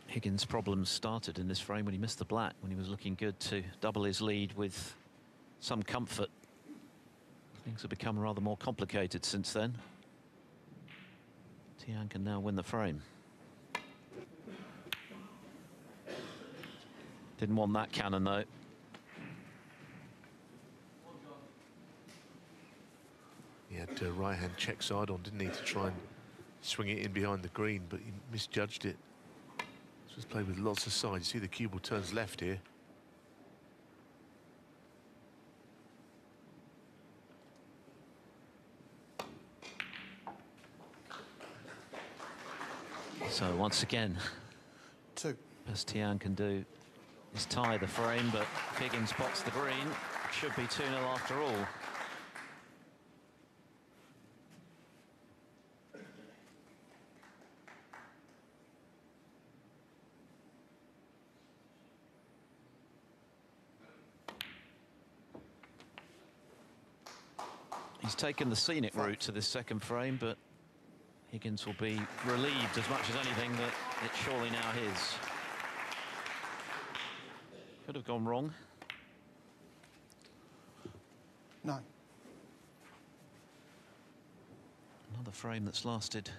Higgins' problems started in this frame when he missed the black, when he was looking good to double his lead with some comfort. Things have become rather more complicated since then. Tian can now win the frame. Didn't want that cannon though. He had right-hand check side on, didn't he, to try and swing it in behind the green, but he misjudged it. This was played with lots of sides. You see the cue ball turns left here. So once again, best Tian can do is tie the frame, but Higgins pots the green. It should be 2-0 after all. He's taken the scenic route to this second frame, but Higgins will be relieved as much as anything that it's surely now his. Could have gone wrong. 9. Another frame that's lasted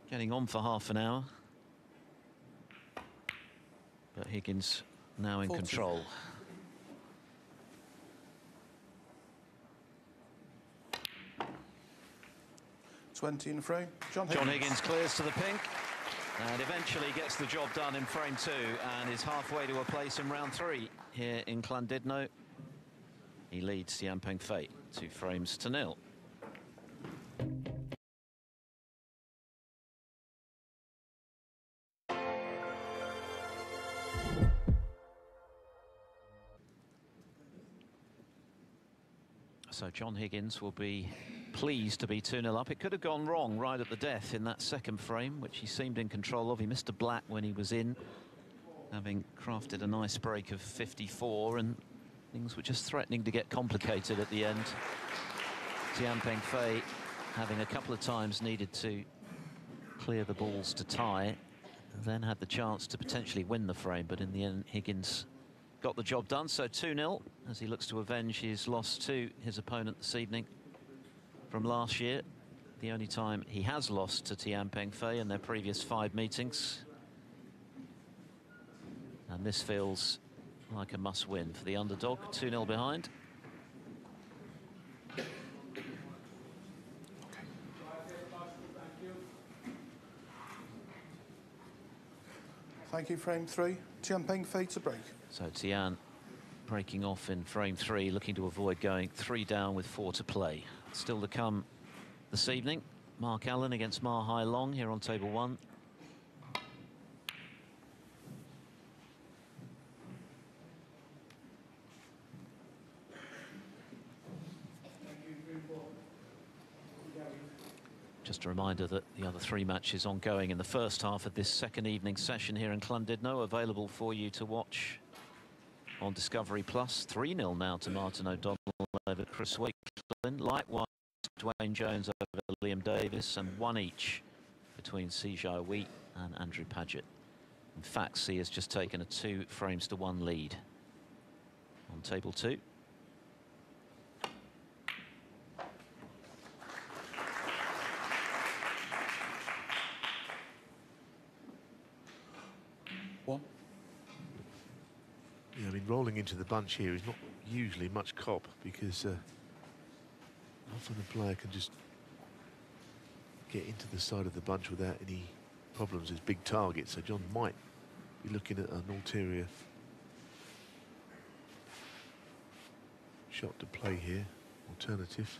getting on for half an hour. But Higgins now in 14. control. In the frame. John Higgins clears to the pink and eventually gets the job done in frame 2 and is halfway to a place in round 3 here in Llandudno. He leads Tian Pengfei 2 frames to 0. So John Higgins will be pleased to be 2-0 up. It could have gone wrong right at the death in that second frame, which he seemed in control of. He missed a black when he was in, having crafted a nice break of 54, and things were just threatening to get complicated at the end. Tian Pengfei, having a couple of times needed to clear the balls to tie, then had the chance to potentially win the frame, but in the end Higgins got the job done. So 2-0 as he looks to avenge his loss to his opponent this evening. from last year. The only time he has lost to Tian Pengfei in their previous 5 meetings. And this feels like a must-win for the underdog, 2-0 behind. Thank you, frame 3. Tian Pengfei to break. So Tian breaking off in frame 3, looking to avoid going 3 down with 4 to play. Still to come this evening, Mark Allen against Ma Hai Long here on table 1. Just a reminder that the other 3 matches ongoing in the first half of this second evening session here in Llandudno, available for you to watch on Discovery Plus. 3-0 now to Martin O'Donnell over Chris Wakelin. Likewise, Dwayne Jones over Liam Davis, and 1 each between Si Jiahui and Andrew Paget. In fact, Si has just taken a 2 frames to 1 lead on table 2. Yeah, I mean, rolling into the bunch here is not usually much cop, because often a player can just get into the side of the bunch without any problems as big targets. So John might be looking at an ulterior shot to play here, alternative.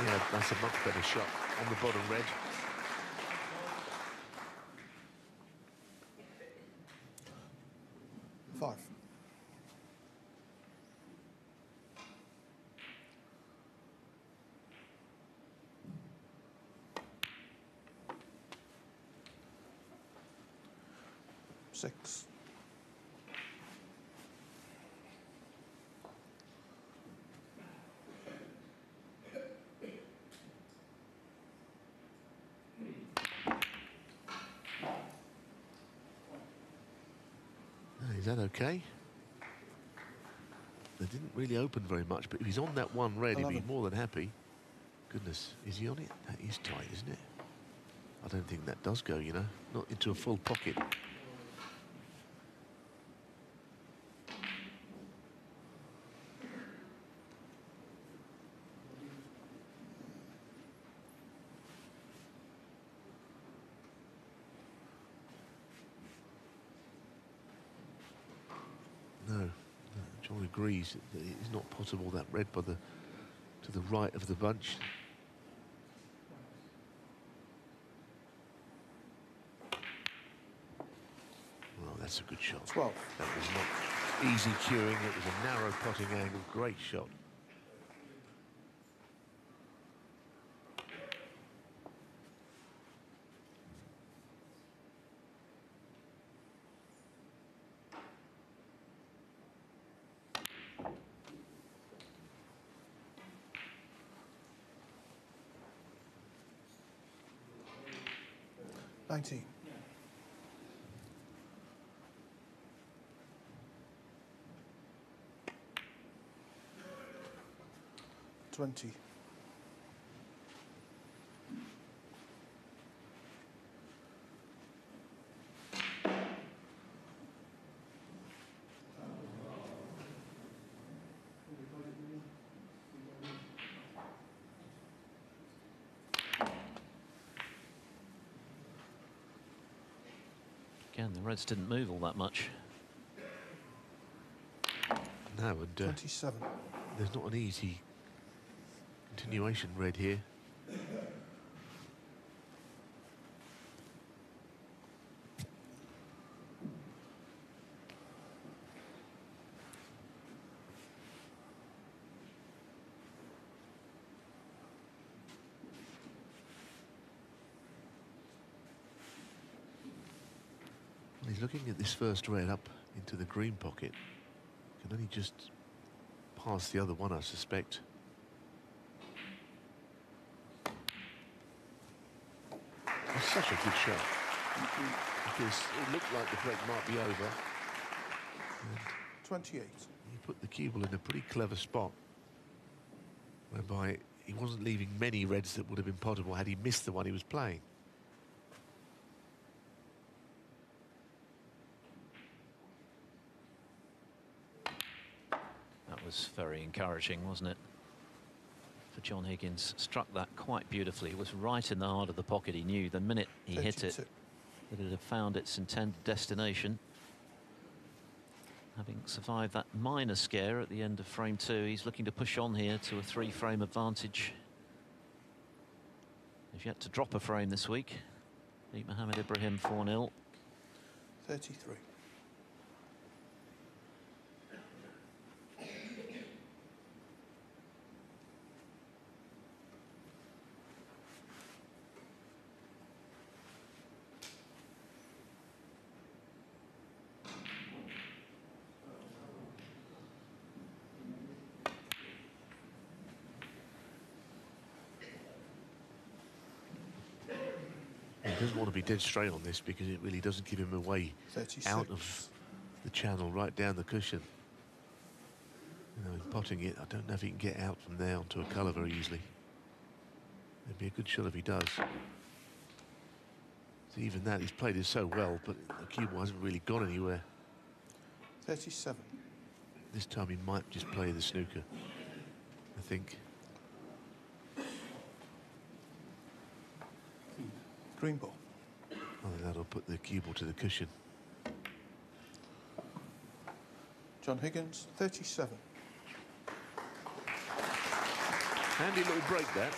Yeah, that's a much better shot on the bottom red. Five. Six. Is that okay? They didn't really open very much, but if he's on that 1 red, 11. he'd be more than happy. Goodness, is he on it? That is tight, isn't it? I don't think that does go, you know, not into a full pocket. No, John agrees that it's not possible, that red by the to the right of the bunch. Well, that's a good shot. 12. That was not easy cueing. It was a narrow potting angle. Great shot. $19. 20. Again, the Reds didn't move all that much. No, and 27. there's not an easy continuation red here. He's looking at this first red up into the green pocket. Can only just pass the other one, I suspect. It's such a good shot. because it looked like the break might be over. And 28. he put the cue ball in a pretty clever spot, whereby he wasn't leaving many reds that would have been potable had he missed the one he was playing. That was very encouraging, wasn't it? For John Higgins, struck that quite beautifully. It was right in the heart of the pocket. He knew the minute he 32. hit it that it had found its intended destination. Having survived that minor scare at the end of frame 2, he's looking to push on here to a 3-frame advantage. He's yet to drop a frame this week. Beat Mohammed Ibrahim 4-0. 33. He doesn't want to be dead straight on this because it really doesn't give him a way 36. out of the channel, right down the cushion. You know, in potting it, I don't know if he can get out from there onto a colour very easily. It'd be a good shot if he does. So even that, he's played it so well, but the cue ball hasn't really gone anywhere. 37. This time he might just play the snooker, I think. Green ball. I think that'll put the cue ball to the cushion. John Higgins, 37. Handy little break that.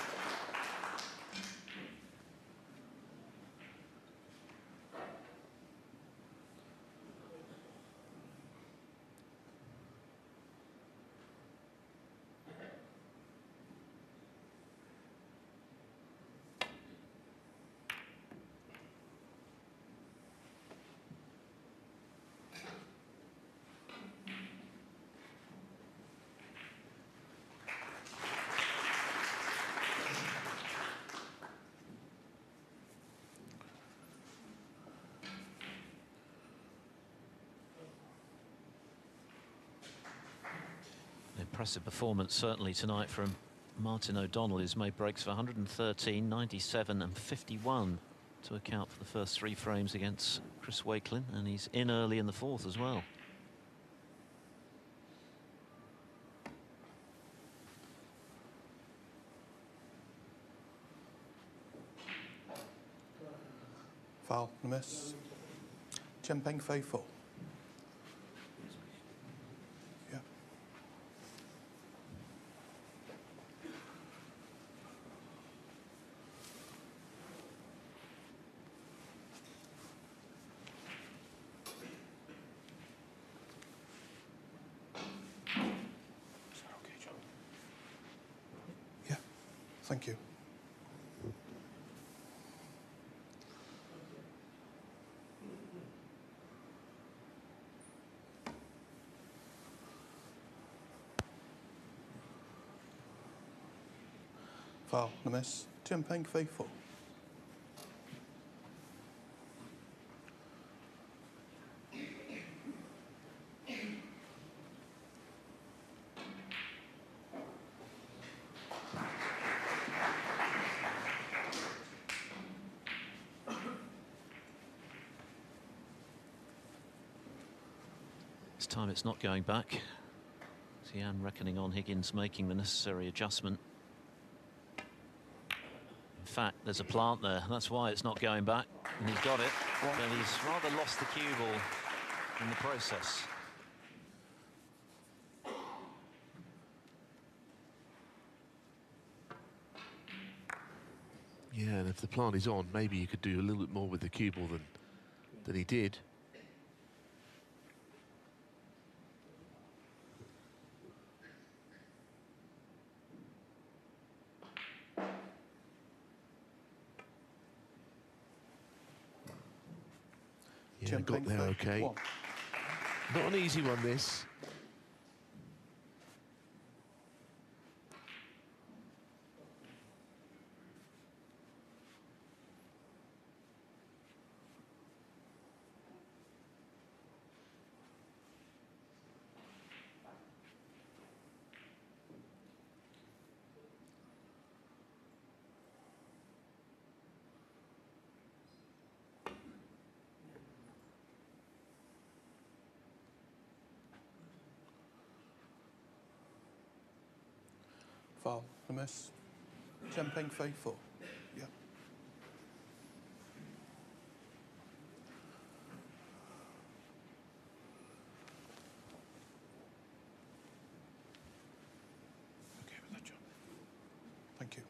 Impressive performance certainly tonight from Martin O'Donnell, who's made breaks for 113, 97 and 51 to account for the first 3 frames against Chris Wakelin, and he's in early in the 4th as well. Foul, miss. Tian Peng Fei full. Yeah. Is that okay, John? Yeah. Thank you. Foul, miss. Tian Peng Fei full. This time it's not going back. Tian reckoning on Higgins making the necessary adjustment. In fact, there's a plant there. That's why it's not going back. And he's got it. And he's rather lost the cue ball in the process. Yeah, and if the plant is on, maybe you could do a little bit more with the cue ball than he did. Yeah, got there okay. Not an easy one, this. Foul, a miss. Tian Peng Fei 4. Yeah. Okay with that, John. Thank you.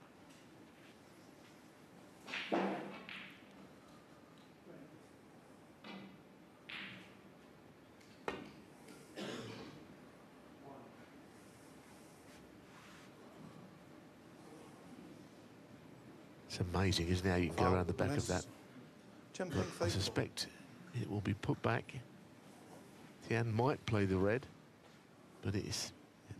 It's amazing, isn't it, how you can go Foul, around the back miss. of that. Tian But Peng I Fei 4. suspect it will be put back. Tian might play the red, but it's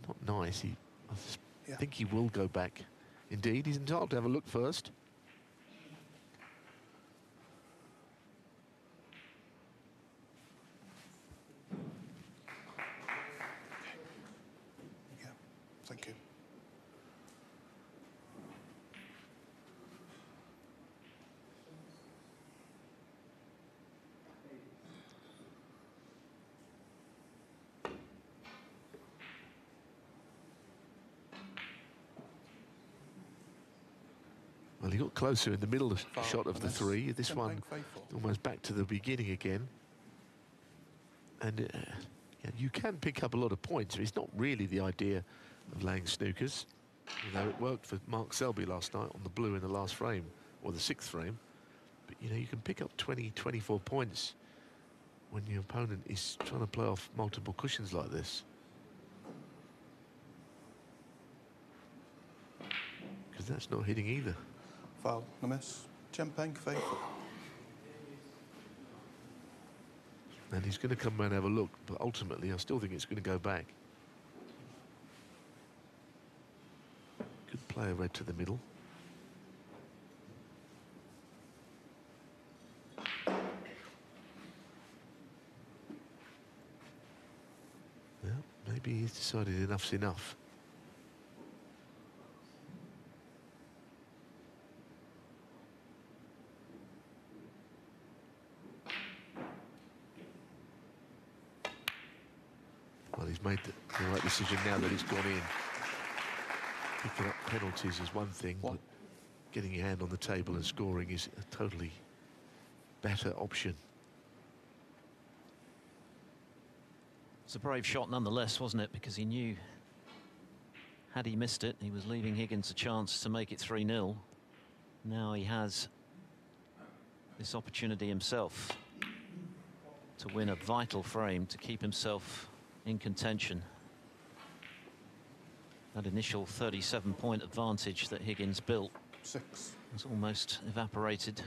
not nice. I think he will go back. Indeed, he's entitled to have a look first. Yeah, thank you. Well, he got closer in the middle Foul, shot of the miss. three. This Tian one Peng Fei 4. almost back to the beginning again. And yeah, you can pick up a lot of points. It's not really the idea of laying snookers, although it worked for Mark Selby last night on the blue in the last frame, or the 6th frame. But, you know, you can pick up 20, 24 points when your opponent is trying to play off multiple cushions like this. Because that's not hitting either. Foul, a miss. Tian Peng Fei 4. And he's going to come around and have a look, but ultimately I still think it's going to go back. Good player red to the middle. Well, maybe he's decided enough's enough. Well, he's made the right decision now that he's gone in. Picking up penalties is one thing, but getting your hand on the table and scoring is a totally better option. It's a brave shot nonetheless, wasn't it? Because he knew had he missed it, he was leaving Higgins a chance to make it 3-0. Now he has this opportunity himself to win a vital frame to keep himself in contention. That initial 37-point advantage that Higgins built 6. was almost evaporated,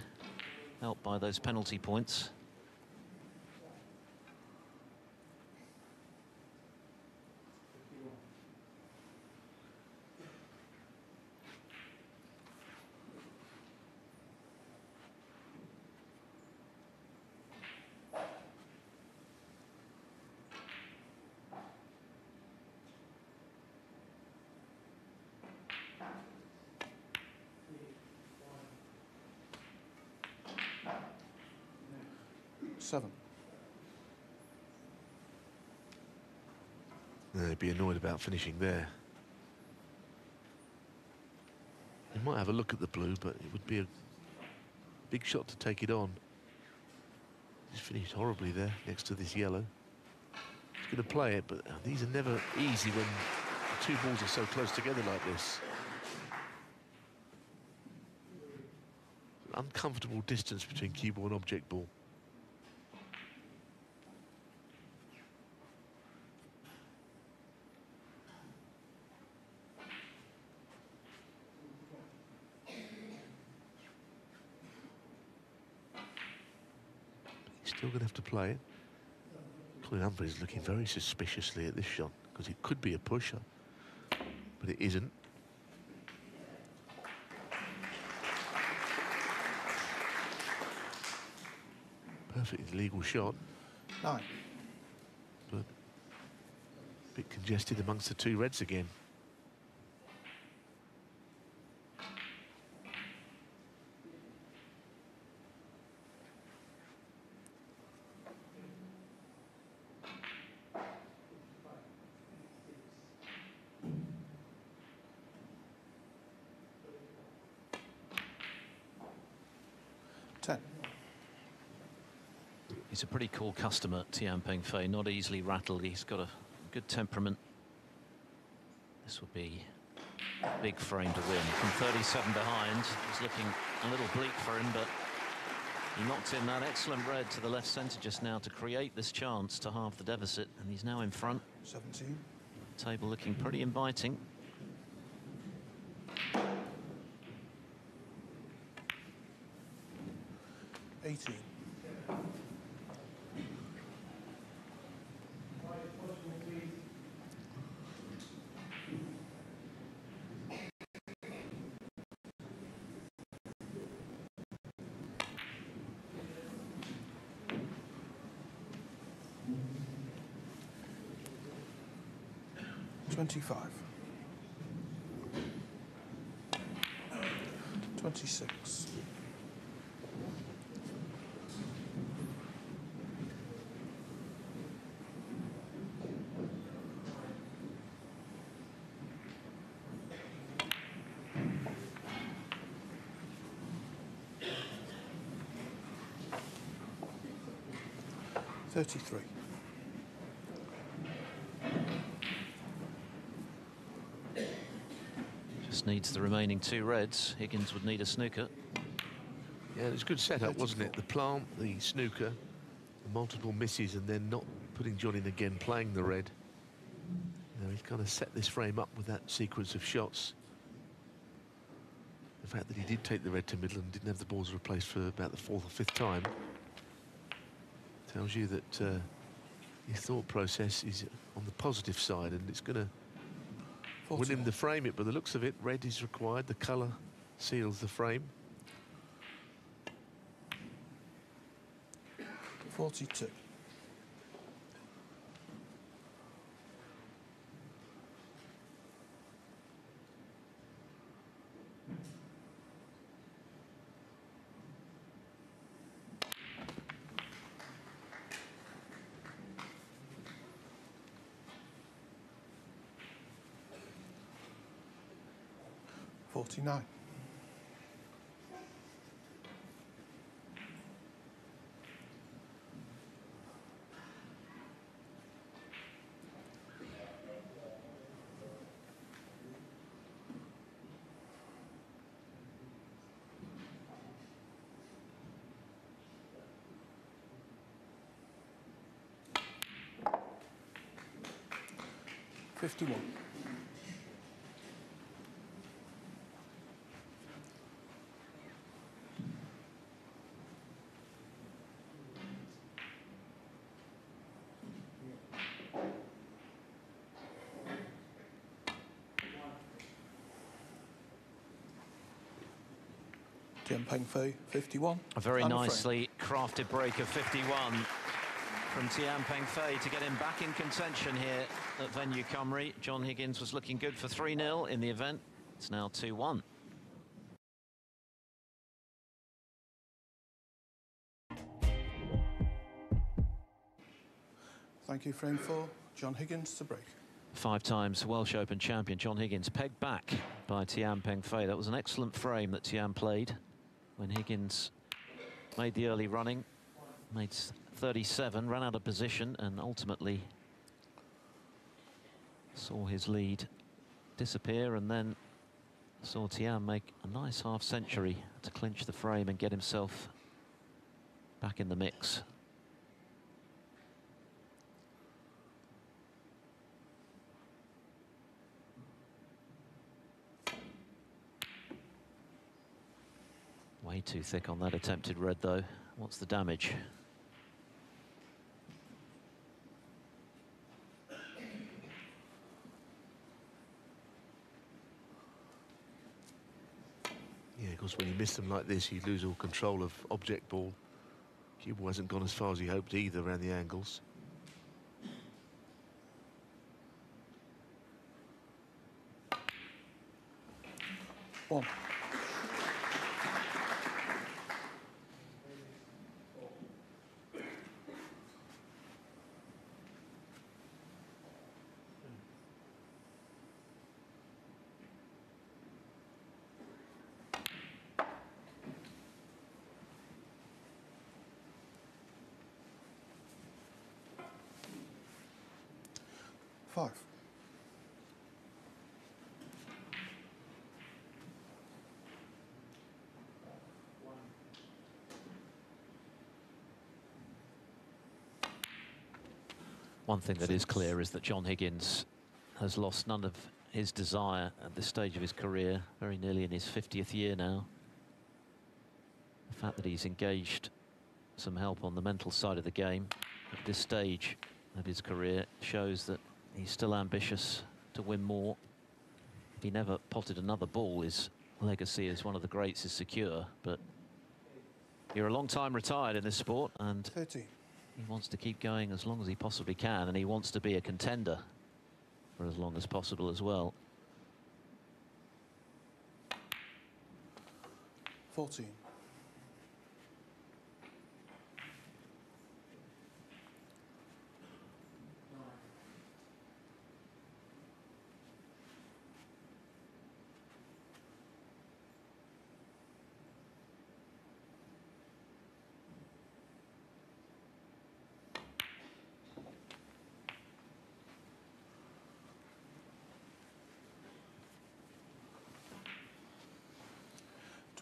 helped by those penalty points. Seven. They'd be annoyed about finishing there. He might have a look at the blue, but it would be a big shot to take it on. He's finished horribly there next to this yellow. He's going to play it, but these are never easy when the two balls are so close together like this. Uncomfortable distance between cue ball and object ball. Still going to have to play it. Colin Humphreys is looking very suspiciously at this shot because it could be a pusher, but it isn't. Perfectly legal shot. 9. But a bit congested amongst the two reds again. He's a pretty cool customer, Tian Pengfei, not easily rattled. He's got a good temperament. This would be a big frame to win. From 37 behind, it's looking a little bleak for him, but he knocked in that excellent red to the left centre just now to create this chance to halve the deficit, and he's now in front. 17. Table looking pretty inviting. $18. $25. 26. 33. Just needs the remaining 2 reds. Higgins would need a snooker. Yeah, it was a good setup, wasn't it? The plant, the snooker, the multiple misses, and then not putting John in again, playing the red. Now he's kind of set this frame up with that sequence of shots. The fact that he did take the red to middle and didn't have the balls replaced for about the 4th or 5th time tells you that his thought process is on the positive side, and it's going to win him the frame. It, by the looks of it, red is required. The colour seals the frame. 42. $49. $51. Tian Pengfei, 51. A very nicely crafted break of 51 from Tian Pengfei to get him back in contention here at venue Cymru. John Higgins was looking good for 3-0 in the event. It's now 2-1. Thank you, frame 4. John Higgins to break. 5 times Welsh Open champion John Higgins pegged back by Tian Pengfei. That was an excellent frame that Tian played when Higgins made the early running, made 37, ran out of position, and ultimately saw his lead disappear, and then saw Tian make a nice half-century to clinch the frame and get himself back in the mix. Way too thick on that attempted red, though. What's the damage? Yeah, of course, when you miss them like this, you lose all control of object ball. Cue ball hasn't gone as far as he hoped either around the angles. One. 5. One thing that is clear is that John Higgins has lost none of his desire at this stage of his career, very nearly in his 50th year now. The fact that he's engaged some help on the mental side of the game at this stage of his career shows that he's still ambitious to win more. If he never potted another ball, his legacy as one of the greats is secure, but you're a long time retired in this sport, and 13. he wants to keep going as long as he possibly can, and he wants to be a contender for as long as possible as well. 14.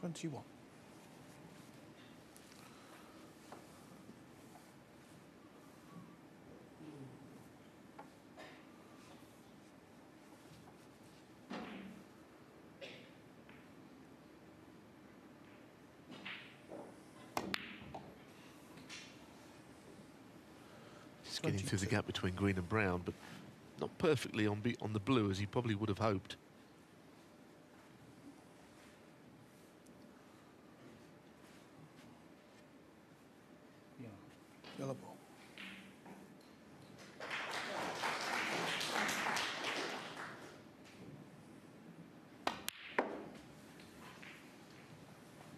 $21. Getting through the gap between green and brown, but not perfectly on the blue as he probably would have hoped. Yellow ball.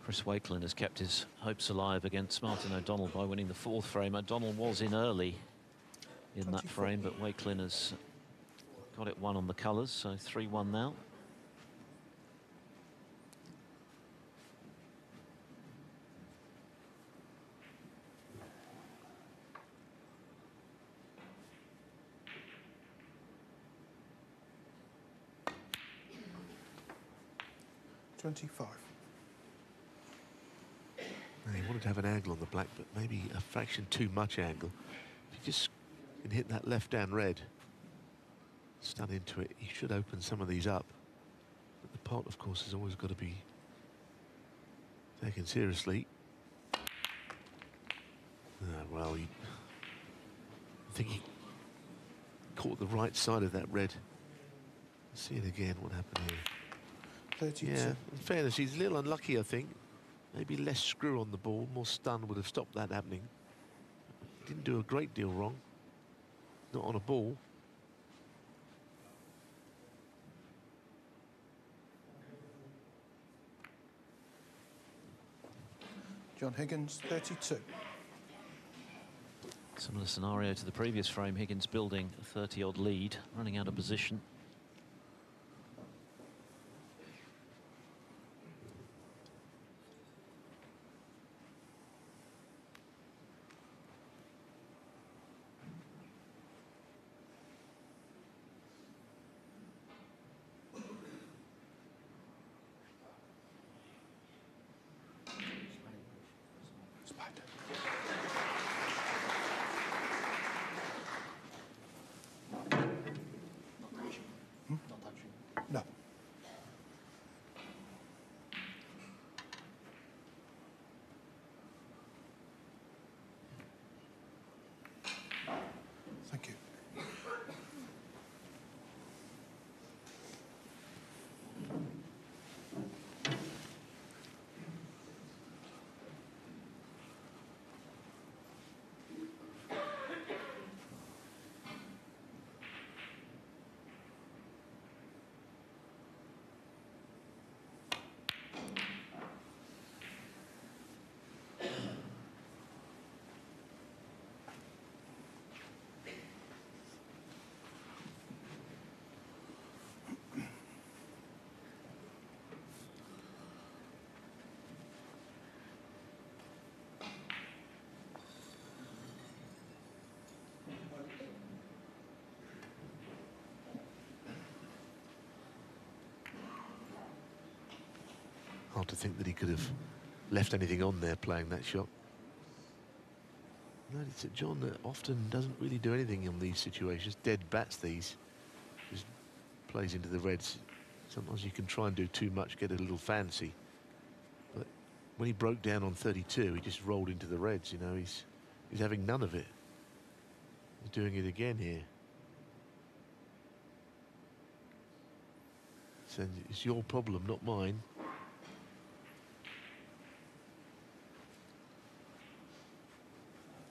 Chris Wakelin has kept his hopes alive against Martin O'Donnell by winning the 4th frame. O'Donnell was in early in that frame, but Wakelin has got it won on the colours, so 3-1 now. $25. He wanted to have an angle on the black, but maybe a fraction too much angle. If you just can hit that left-hand red, stun into it, he should open some of these up. But the pot, of course, has always got to be taken seriously. Well, I think he caught the right side of that red. Let's see it again, what happened here. 32. Yeah, in fairness, he's a little unlucky, I think. Maybe less screw on the ball, more stun would have stopped that happening. Didn't do a great deal wrong. Not on a ball. John Higgins, 32. Similar scenario to the previous frame, Higgins building a 30-odd lead, running out of position. hard to think that he could have left anything on there playing that shot. No, it's John that often doesn't really do anything on these situations. Dead bats these. Just plays into the reds. Sometimes you can try and do too much, get a little fancy. But when he broke down on 32, he just rolled into the reds. You know, he's having none of it. He's doing it again here. So it's your problem, not mine.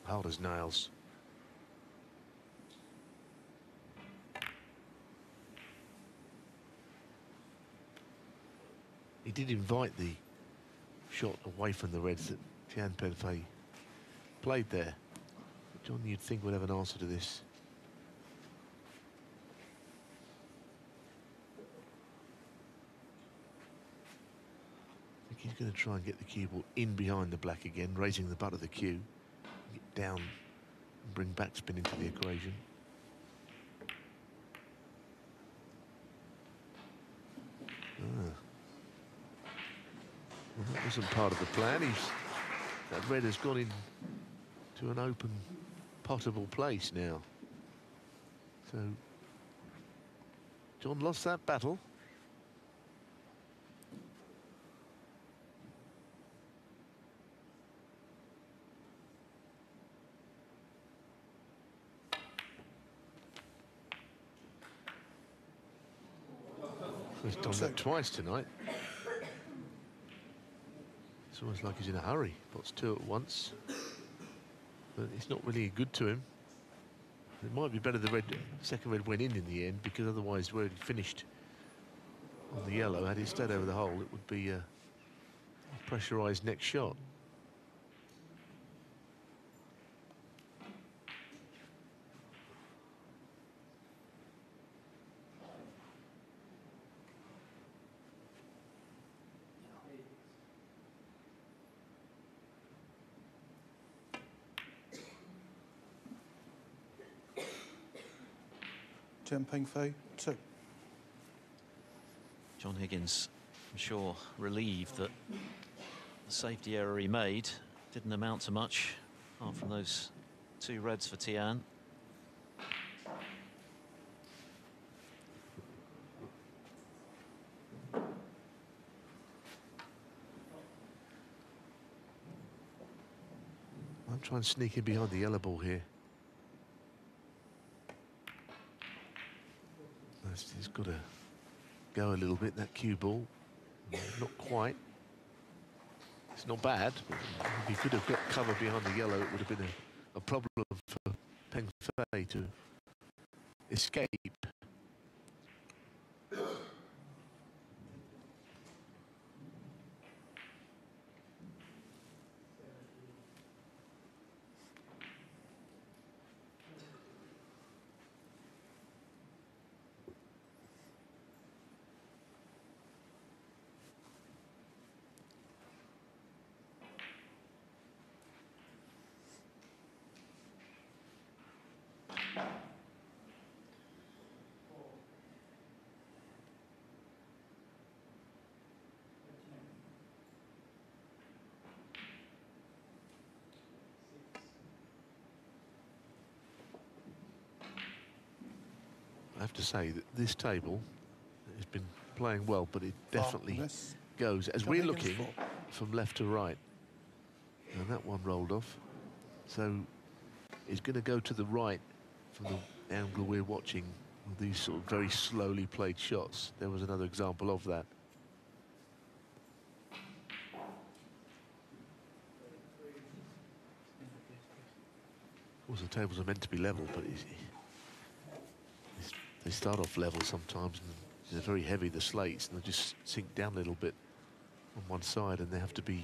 Hard as nails. He did invite the shot away from the reds that Tian played there. John, you'd think, would have an answer to this. I think he's going to try and get the cue ball in behind the black again, raising the butt of the cue. Get down and bring backspin into the equation. Well, that wasn't part of the plan. That red has gone in to an open, potable place now. So John lost that battle. He's done that twice tonight. It's almost like he's in a hurry. Puts two at once. But it's not really good to him. It might be better the second red went in the end, because otherwise where he finished on the yellow, had he stayed over the hole, it would be a pressurised next shot. Tian Pengfei, 2. John Higgins, I'm sure, relieved that the safety error he made didn't amount to much, apart from those 2 reds for Tian. I'm trying to sneak in behind the yellow ball here. He's got to go a little bit, that cue ball. Not quite. It's not bad, but if he could have got cover behind the yellow, it would have been a problem for Pengfei to escape. I have to say that this table has been playing well, but it definitely goes, as we're looking from left to right. And that one rolled off. So it's going to go to the right from the angle we're watching with these sort of very slowly played shots. There was another example of that. Of course, the tables are meant to be level, but they start off level sometimes, and they're very heavy, the slates, and they just sink down a little bit on one side, and they have to be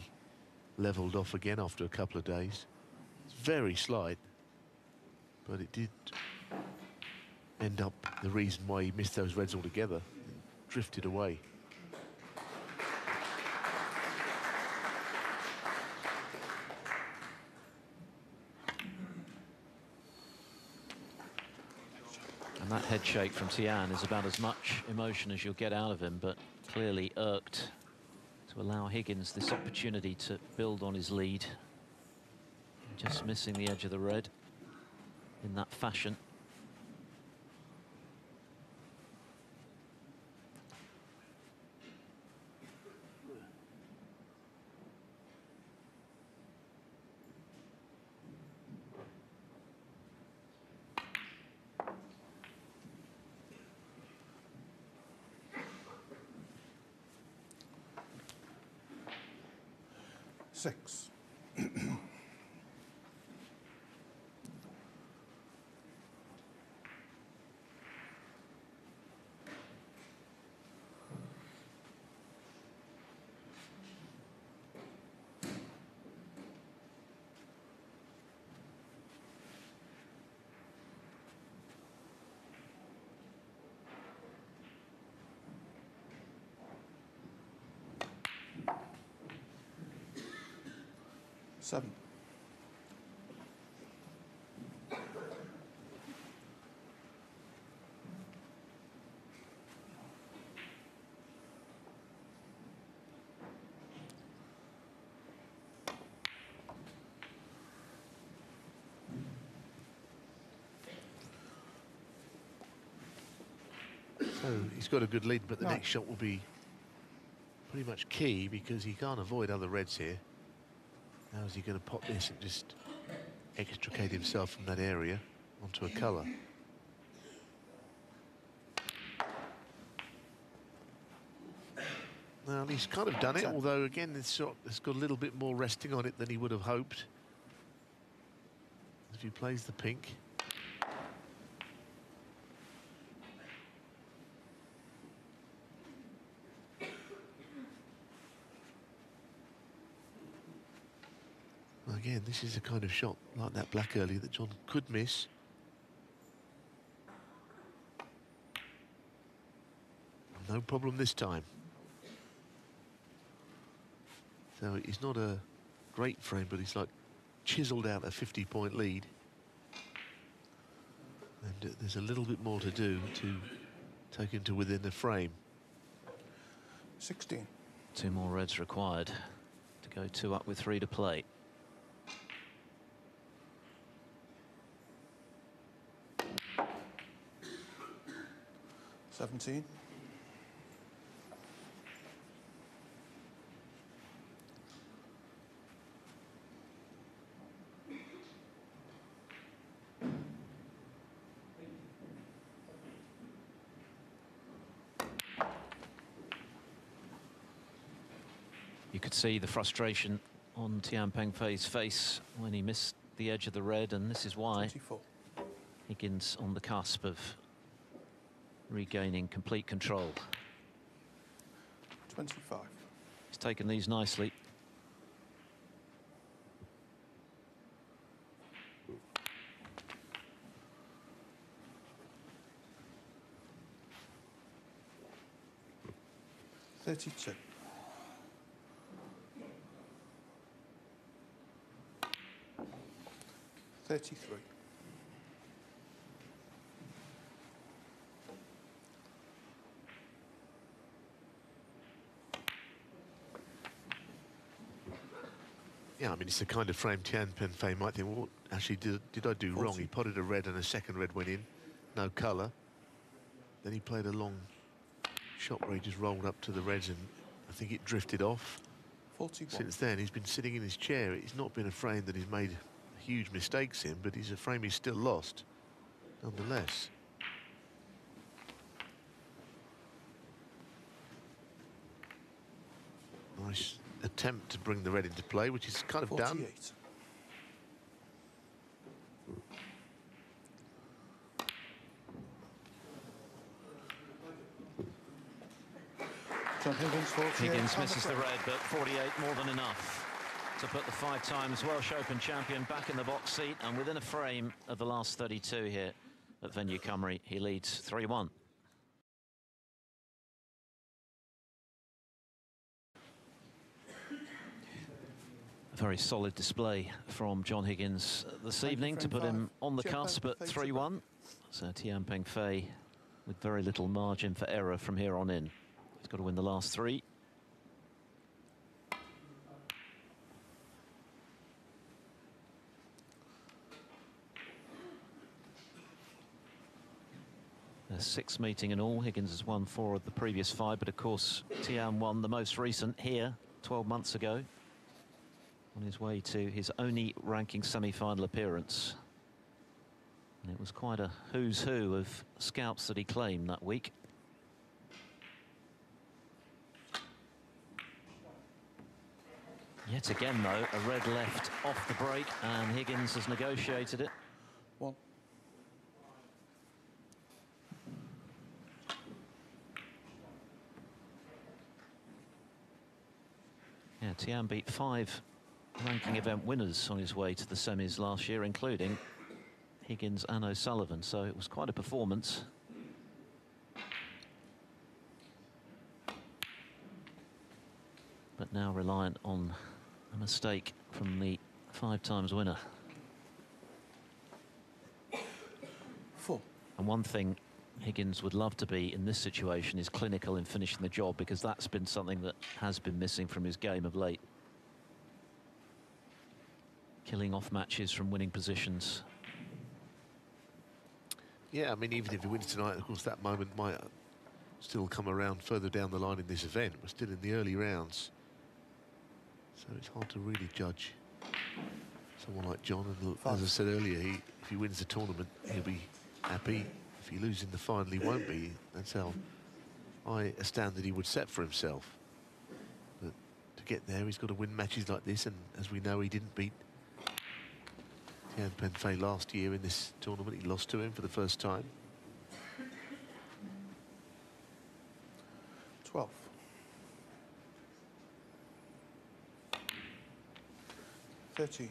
leveled off again after a couple of days. It's very slight, but it did end up the reason why he missed those reds altogether. It drifted away. And that head shake from Tian is about as much emotion as you'll get out of him, but clearly irked to allow Higgins this opportunity to build on his lead. Just missing the edge of the red in that fashion. Six. Seven. So he's got a good lead, but the Nine. next shot will be pretty much key because he can't avoid other reds here. How is he going to pop this and just extricate himself from that area onto a colour? Well, he's kind of done it, although again this shot has got a little bit more resting on it than he would have hoped. If he plays the pink. Again, this is a kind of shot like that black earlier that John could miss. No problem this time. So it's not a great frame, but he's like chiseled out a 50-point lead. And there's a little bit more to do to take him to within the frame. 16. 2 more reds required to go 2 up with 3 to play. 17. You could see the frustration on Tian Pengfei's face when he missed the edge of the red, and this is why 24. Higgins on the cusp of regaining complete control. 25. He's taken these nicely. $32. 33. Yeah, I mean, it's the kind of frame Tian Pengfei might think, well, what actually did I do wrong? He potted a red and a second red went in, no colour. Then he played a long shot where he just rolled up to the reds and I think it drifted off. 41. Since then, he's been sitting in his chair. It's not been a frame that he's made huge mistakes in, but he's a frame he's still lost, nonetheless. Nice attempt to bring the red into play, which is kind of 48. done. John Higgins, 48. Higgins misses the red, but 48 more than enough to put the 5 times Welsh Open champion back in the box seat and within a frame of the last 32 here at Venue Cymru. He leads 3-1. A very solid display from John Higgins this evening to put him on the cusp at 3-1. So Tian Pengfei with very little margin for error from here on in. He's got to win the last 3. 6 meeting in all. Higgins has won 4 of the previous 5, but of course Tian won the most recent here 12 months ago, on his way to his only ranking semi-final appearance. And it was quite a who's who of scalps that he claimed that week. Yet again, though, a red left off the break, and Higgins has negotiated it. One. Yeah, Tian beat 5 ranking event winners on his way to the semis last year, including Higgins and O'Sullivan, so it was quite a performance. But now reliant on a mistake from the 5 times winner. 4. And one thing Higgins would love to be in this situation is clinical in finishing the job, because that's been something that has been missing from his game of late. Killing off matches from winning positions. Yeah, I mean, even if he wins tonight, of course, that moment might still come around further down the line in this event. We're still in the early rounds, so it's hard to really judge someone like John. And as I said earlier, if he wins the tournament, he'll be happy. If he loses in the final, he won't be. That's how high a standard he would set for himself. But to get there, he's got to win matches like this, and as we know, he didn't beat Tian Pengfei last year in this tournament. He lost to him for the first time. 12. 13.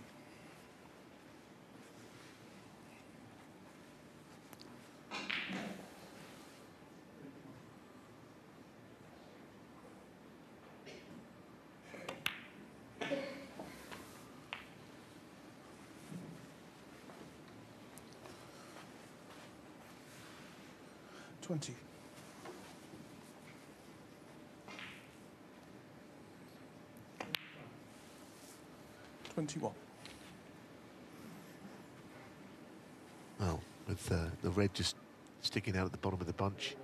20. 21. Well, with the red just sticking out at the bottom of the bunch,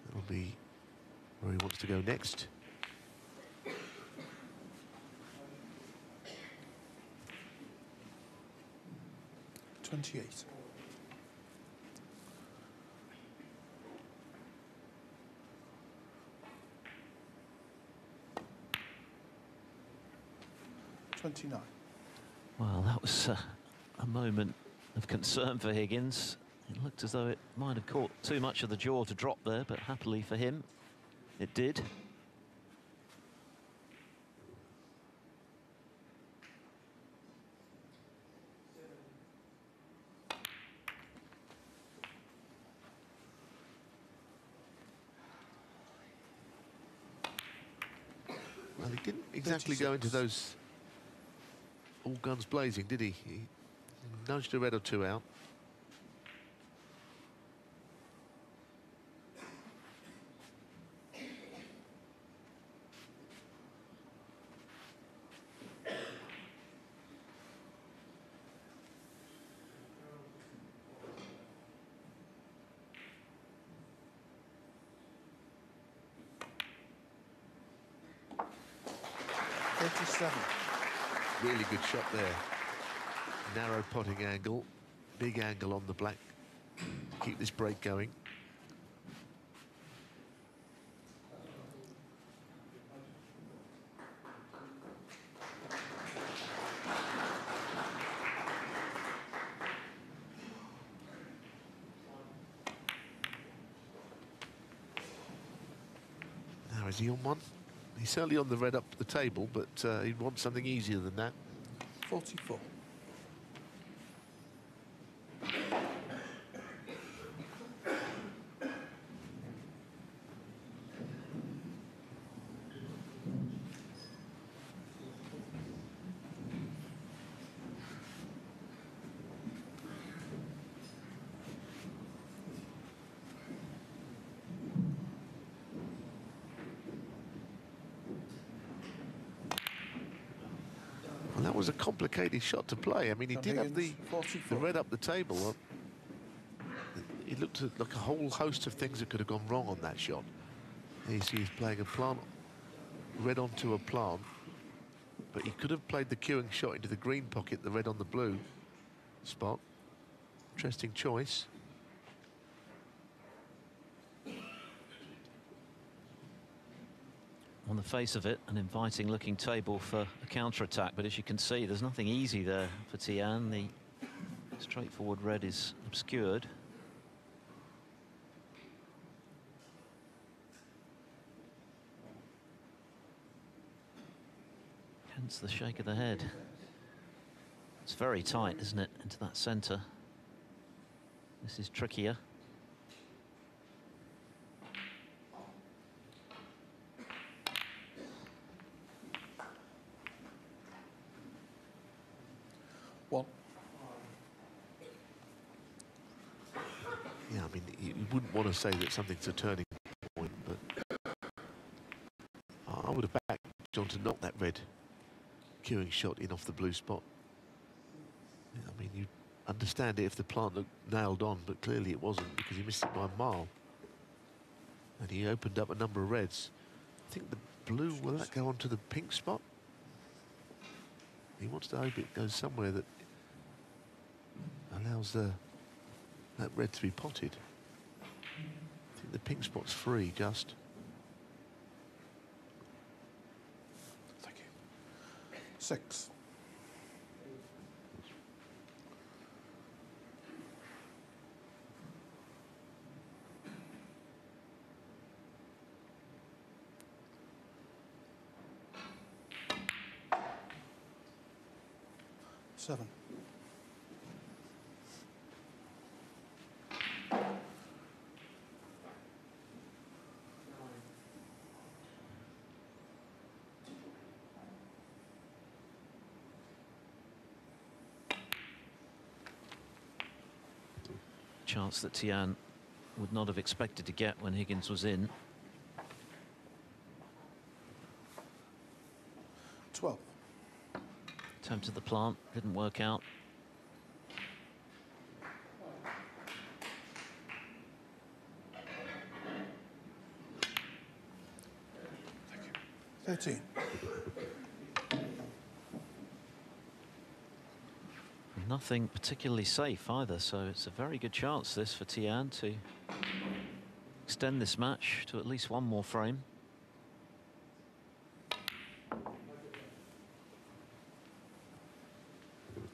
that'll be where he wants to go next. 28. 29. Well, that was a moment of concern for Higgins. It looked as though it might have caught too much of the jaw to drop there, but happily for him, it did. Well, he didn't exactly 36. go into those all guns blazing, did he? He nudged a red or two out. Really good shot there. Narrow potting angle, big angle on the black to keep this break going. Now, is he on one? He's certainly on the red up the table, but he'd want something easier than that. 44. Well, that was a complicated shot to play. I mean, he John did have Higgins, the 44. red up the table. It looked like a whole host of things that could have gone wrong on that shot. You see he's playing a plant, red onto a plant, but he could have played the queuing shot into the green pocket, the red on the blue spot. Interesting choice. On the face of it, an inviting looking table for a counter-attack, but as you can see, there's nothing easy there for Tian. The straightforward red is obscured. Hence the shake of the head. It's very tight, isn't it, into that centre. This is trickier. One. Yeah, I mean, you wouldn't want to say that something's a turning point, but I would have backed John to knock that red queuing shot in off the blue spot. Yeah, I mean, you understand it if the plant looked nailed on, but clearly it wasn't because he missed it by a mile. And he opened up a number of reds. I think the blue, will that go onto the pink spot? He wants to hope it goes somewhere that allows that red to be potted. I think the pink spot's free, just. Thank you. 6. Seven. Chance that Tian would not have expected to get when Higgins was in. 12. Attempted the plant, didn't work out. Thank you. 13. Nothing particularly safe either, so it's a very good chance this for Tian to extend this match to at least one more frame.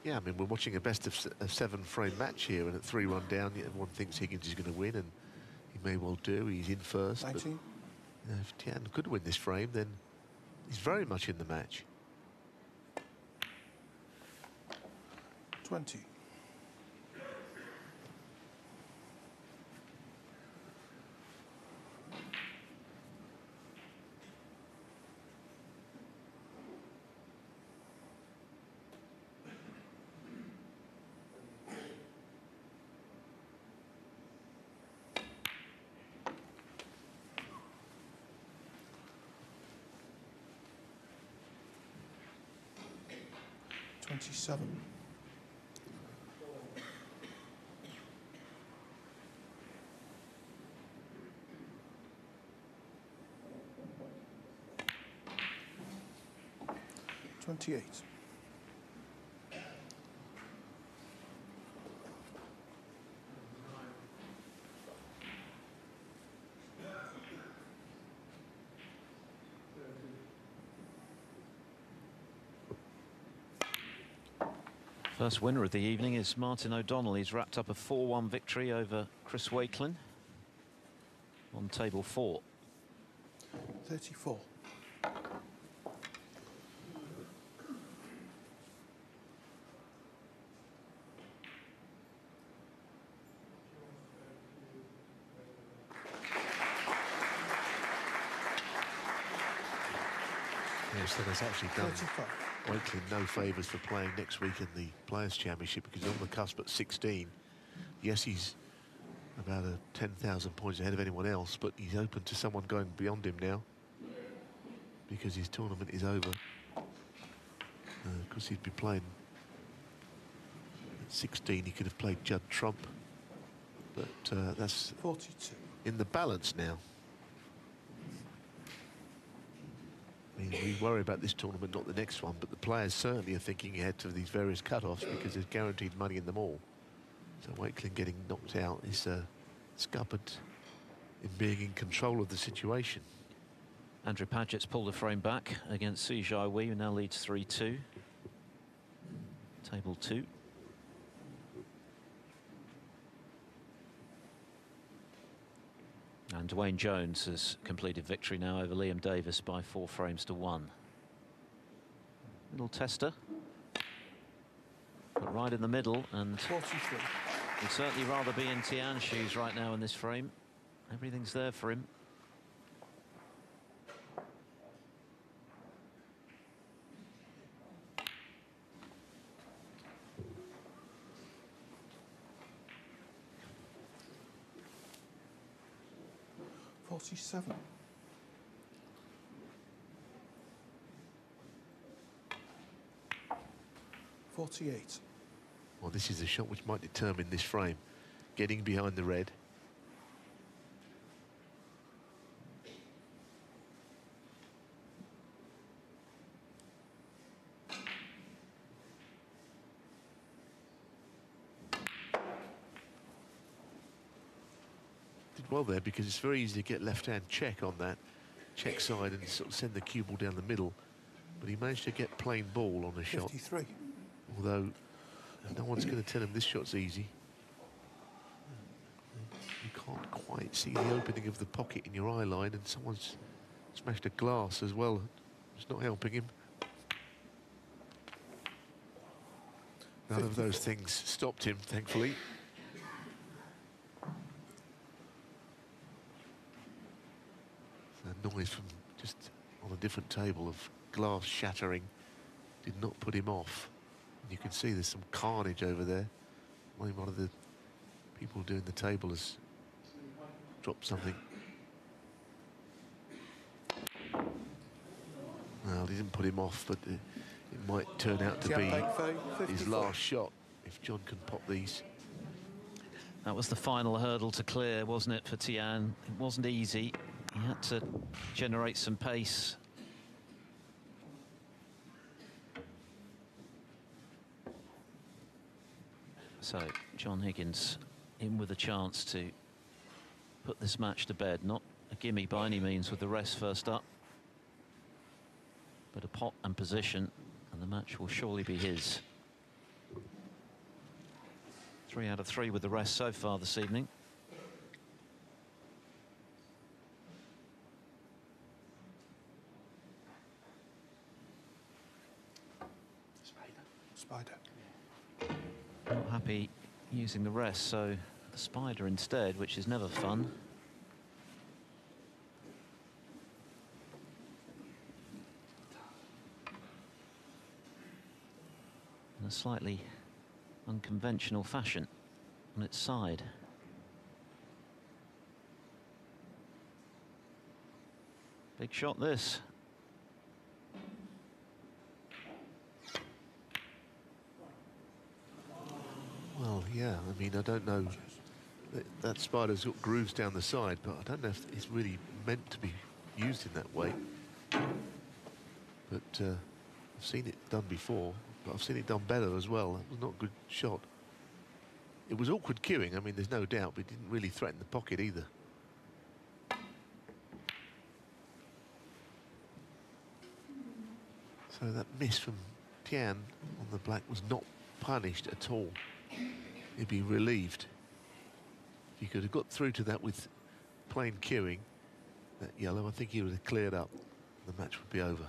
Yeah, I mean, we're watching a best of 7 frame match here, and at 3-1 down, everyone thinks Higgins is going to win, and he may well do. He's in first. 19. But, you know, if Tian could win this frame, then he's very much in the match. 20. Seven. $28. First winner of the evening is Martin O'Donnell. He's wrapped up a 4-1 victory over Chris Wakelin on table 4. 34. Yes, that has actually done 35. Wakelin no favours for playing next week in the Players' Championship, because he's on the cusp at 16. Yes, he's about 10,000 points ahead of anyone else, but he's open to someone going beyond him now because his tournament is over. Because he'd be playing at 16, he could have played Judd Trump. But that's 42. in the balance now. I mean, we worry about this tournament, not the next one, but the players certainly are thinking ahead to these various cut-offs because there's guaranteed money in them all. So Wakeling getting knocked out is scuppered in being in control of the situation. Andrew Paget's pulled a frame back against Si Jiawei, who now leads 3-2. Table 2. And Dwayne Jones has completed victory now over Liam Davis by 4 frames to 1. Little tester. But right in the middle, and 43. he'd certainly rather be in Tian's shoes right now in this frame. Everything's there for him. Seven. .48. Well, this is a shot which might determine this frame. Getting behind the red. Well there, because it's very easy to get left-hand check on that check side and sort of send the cue ball down the middle, but he managed to get plain ball on a shot. 53. Although no one's going to tell him this shot's easy. You can't quite see the opening of the pocket in your eye line, and someone's smashed a glass as well. It's not helping him. None of those things stopped him, thankfully. The noise from just on a different table of glass shattering did not put him off. And you can see there's some carnage over there. One of the people doing the table has dropped something. Well, he didn't put him off, but it might turn out to be his last shot if John can pop these. That was the final hurdle to clear, wasn't it, for Tian? It wasn't easy. He had to generate some pace. So John Higgins in with a chance to put this match to bed. Not a gimme by any means with the rest first up, but a pot and position, and the match will surely be his. 3 out of 3 with the rest so far this evening. Spider. Not happy using the rest, so the spider instead, which is never fun. In a slightly unconventional fashion on its side. Big shot this. Well, yeah, I mean, I don't know. That spider's got grooves down the side, but I don't know if it's really meant to be used in that way. But I've seen it done before, but I've seen it done better as well. That was not a good shot. It was awkward cueing, I mean, there's no doubt, but it didn't really threaten the pocket either. So that miss from Tian on the black was not punished at all. He'd be relieved. If he could have got through to that with plain cueing, that yellow, I think he would have cleared up. The match would be over.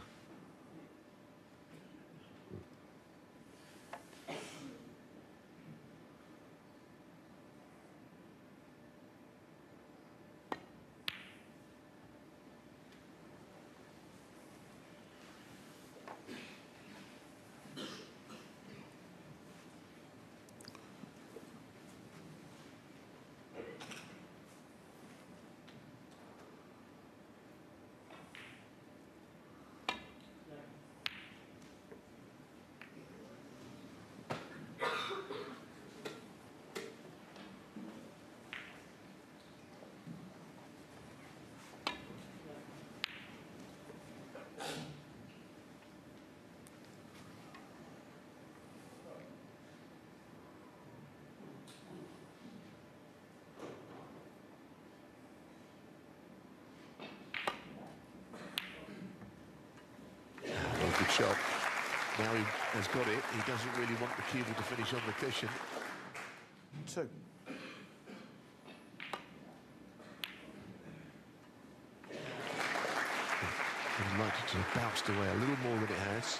shot. Now he has got it. He doesn't really want the cubal to finish on the cushion. 2. I'd like it to have bounced away a little more than it has.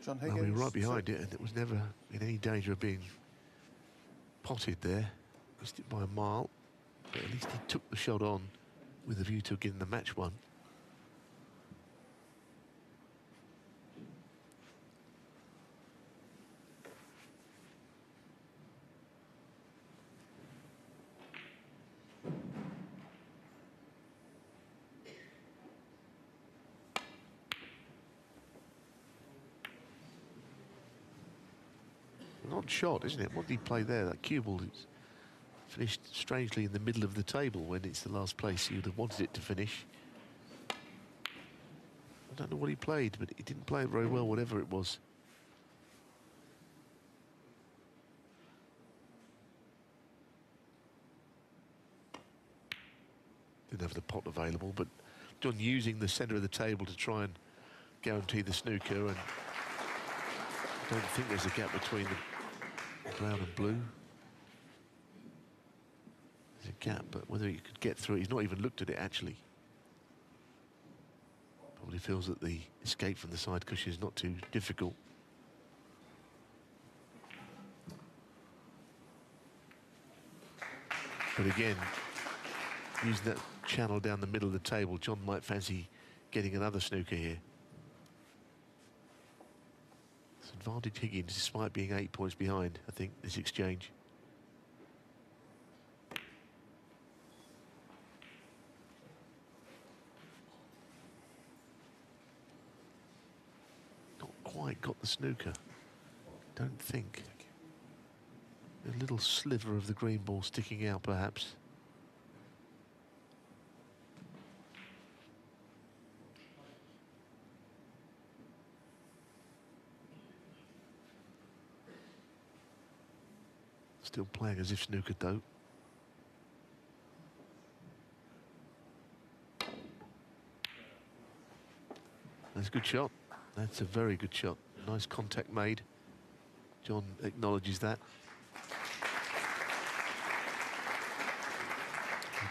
John Well, Higgins. we were right behind 2. it, and it was never in any danger of being potted there. Missed it by a mile, but at least he took the shot on with a view to getting the match won. An odd shot, isn't it? What did he play there? That cue ball is finished strangely in the middle of the table when it's the last place you'd have wanted it to finish. I don't know what he played, but he didn't play it very well, whatever it was. Didn't have the pot available, but John using the centre of the table to try and guarantee the snooker, and I don't think there's a gap between the brown and blue. There's a gap, but whether he could get through it, he's not even looked at it actually. Probably feels that the escape from the side cushion is not too difficult. But again, using that channel down the middle of the table, John might fancy getting another snooker here. It's advantage Higgins, despite being 8 points behind, I think, this exchange. Not quite got the snooker, don't think. A little sliver of the green ball sticking out, perhaps. Still playing as if snooker, though. That's a good shot. That's a very good shot. Nice contact made. John acknowledges that.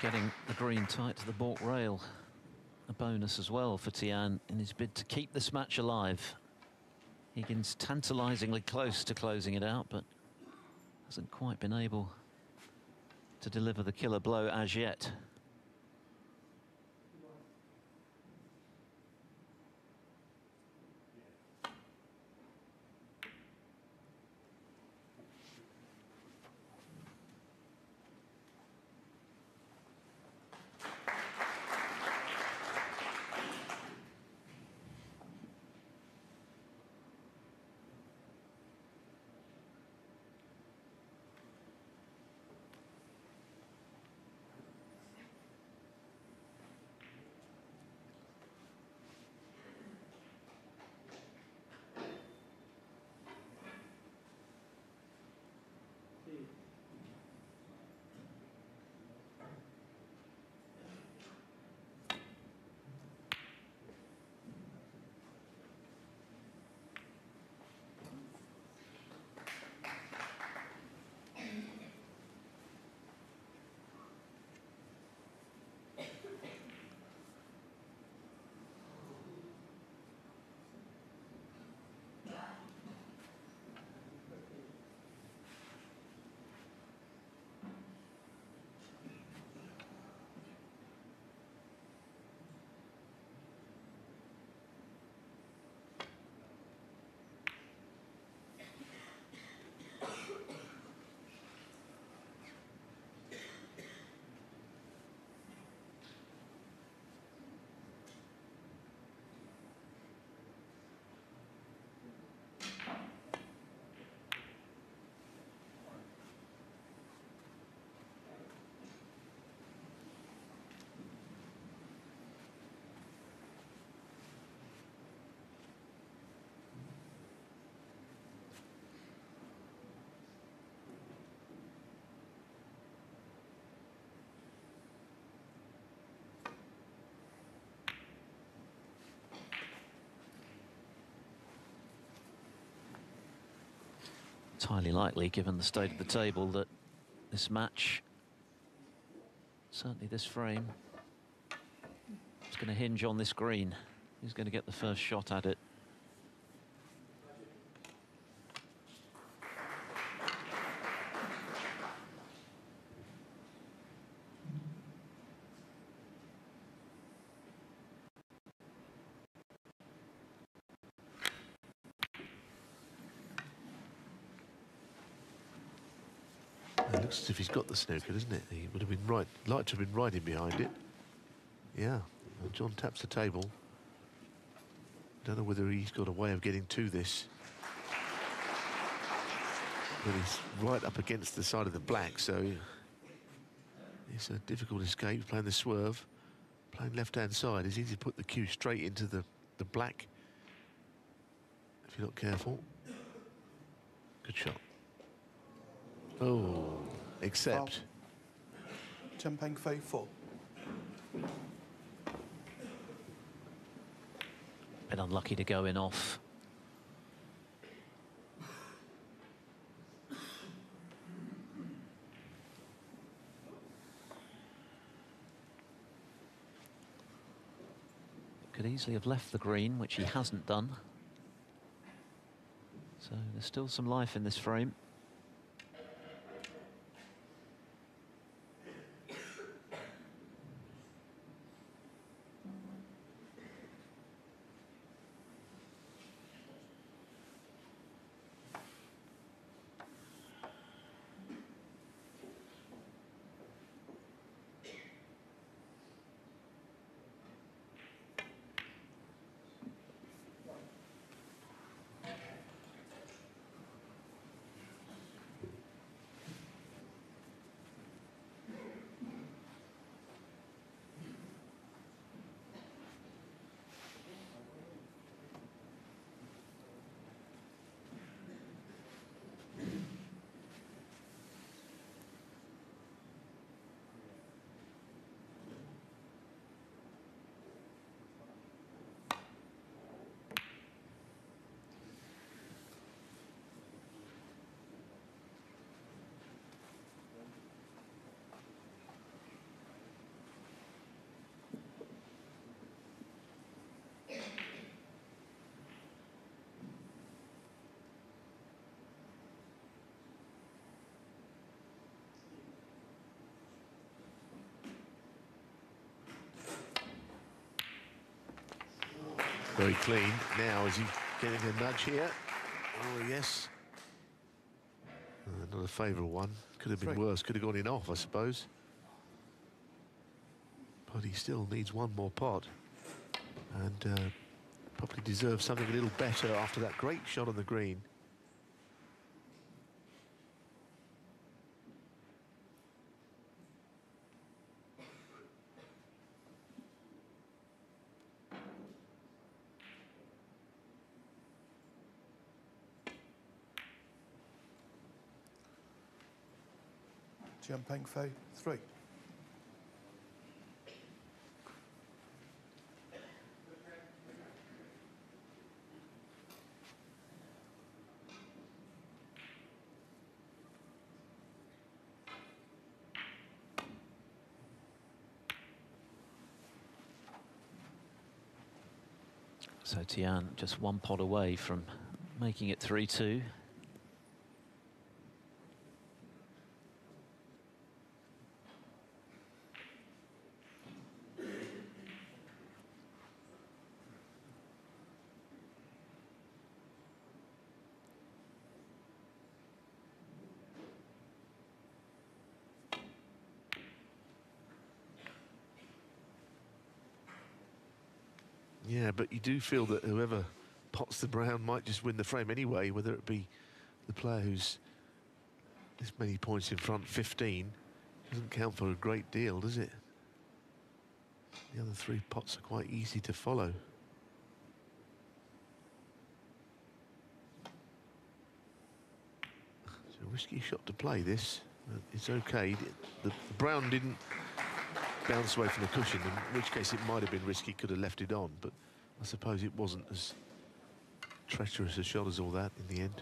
Getting the green tight to the baulk rail. A bonus as well for Tian in his bid to keep this match alive. Higgins tantalisingly close to closing it out, but hasn't quite been able to deliver the killer blow as yet. It's highly likely, given the state of the table, that this match, certainly this frame, is going to hinge on this green. Who's going to get the first shot at it? It looks as if he's got the snooker, doesn't it? He would have been right, like to have been riding behind it. Yeah, and John taps the table. Don't know whether he's got a way of getting to this. But he's right up against the side of the black, so it's a difficult escape. Playing the swerve, playing left-hand side. It's easy to put the cue straight into the black if you're not careful. Good shot. Oh, except. Tian Pengfei 4. Bit unlucky to go in off. Could easily have left the green, which he hasn't done. So there's still some life in this frame. Very clean. Now, is he getting a nudge here? Oh, yes. Not a favourable one. Could have been worse. Could have gone in off, I suppose. But he still needs one more pot. And probably deserves something a little better after that great shot on the green. Tian Pengfei 3. So Tian just one pot away from making it 3-2. Yeah, but you do feel that whoever pots the brown might just win the frame anyway, whether it be the player who's this many points in front, 15, doesn't count for a great deal, does it? The other three pots are quite easy to follow. It's a risky shot to play, this. But it's okay. The brown didn't bounce away from the cushion, in which case it might have been risky, could have left it on, but I suppose it wasn't as treacherous a shot as all that in the end.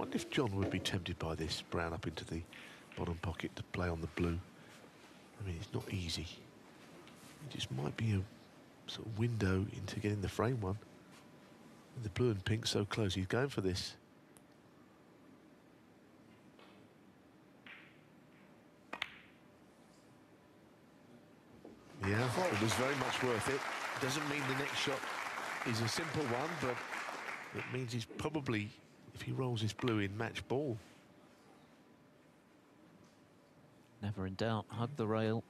wonder if John would be tempted by this brown up into the bottom pocket to play on the blue. I mean, it's not easy. It just might be a sort of window into getting the frame one. With the blue and pink so close, he's going for this. Yeah, it was very much worth it. Doesn't mean the next shot is a simple one, but it means he's probably, if he rolls this blue in, match ball. Never in doubt, hug the rail.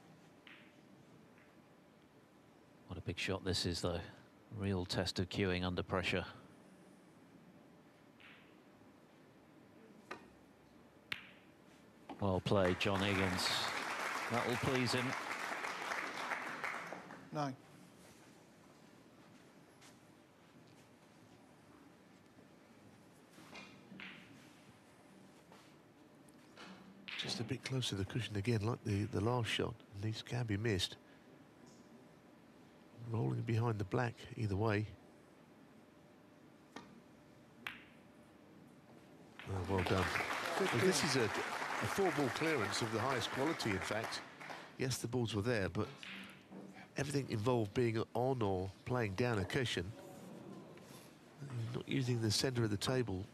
What a big shot this is, though. Real test of cueing under pressure. Well played, John Higgins. That will please him. 9. Just a bit close to the cushion again, like the last shot. And these can be missed. Rolling behind the black, either way. Oh, well done. Well, this is a 4-ball clearance of the highest quality, in fact. Yes, the balls were there, but everything involved being on or playing down a cushion. Not using the centre of the table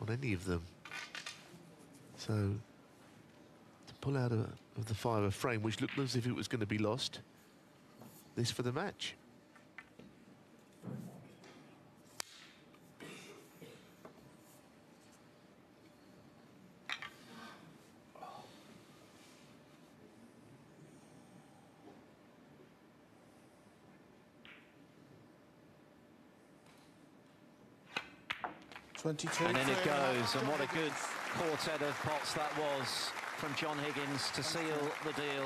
on any of them. So, to pull out of the 5 a frame, which looked as if it was going to be lost, this for the match. And in it goes, and what a good quartet of pots that was from John Higgins to seal the deal,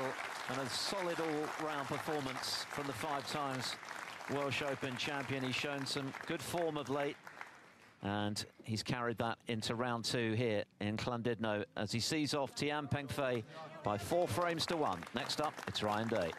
and a solid all-round performance from the 5 times Welsh Open champion. He's shown some good form of late, and he's carried that into round 2 here in Llandudno as he sees off Tian by 4 frames to 1. Next up, it's Ryan Day.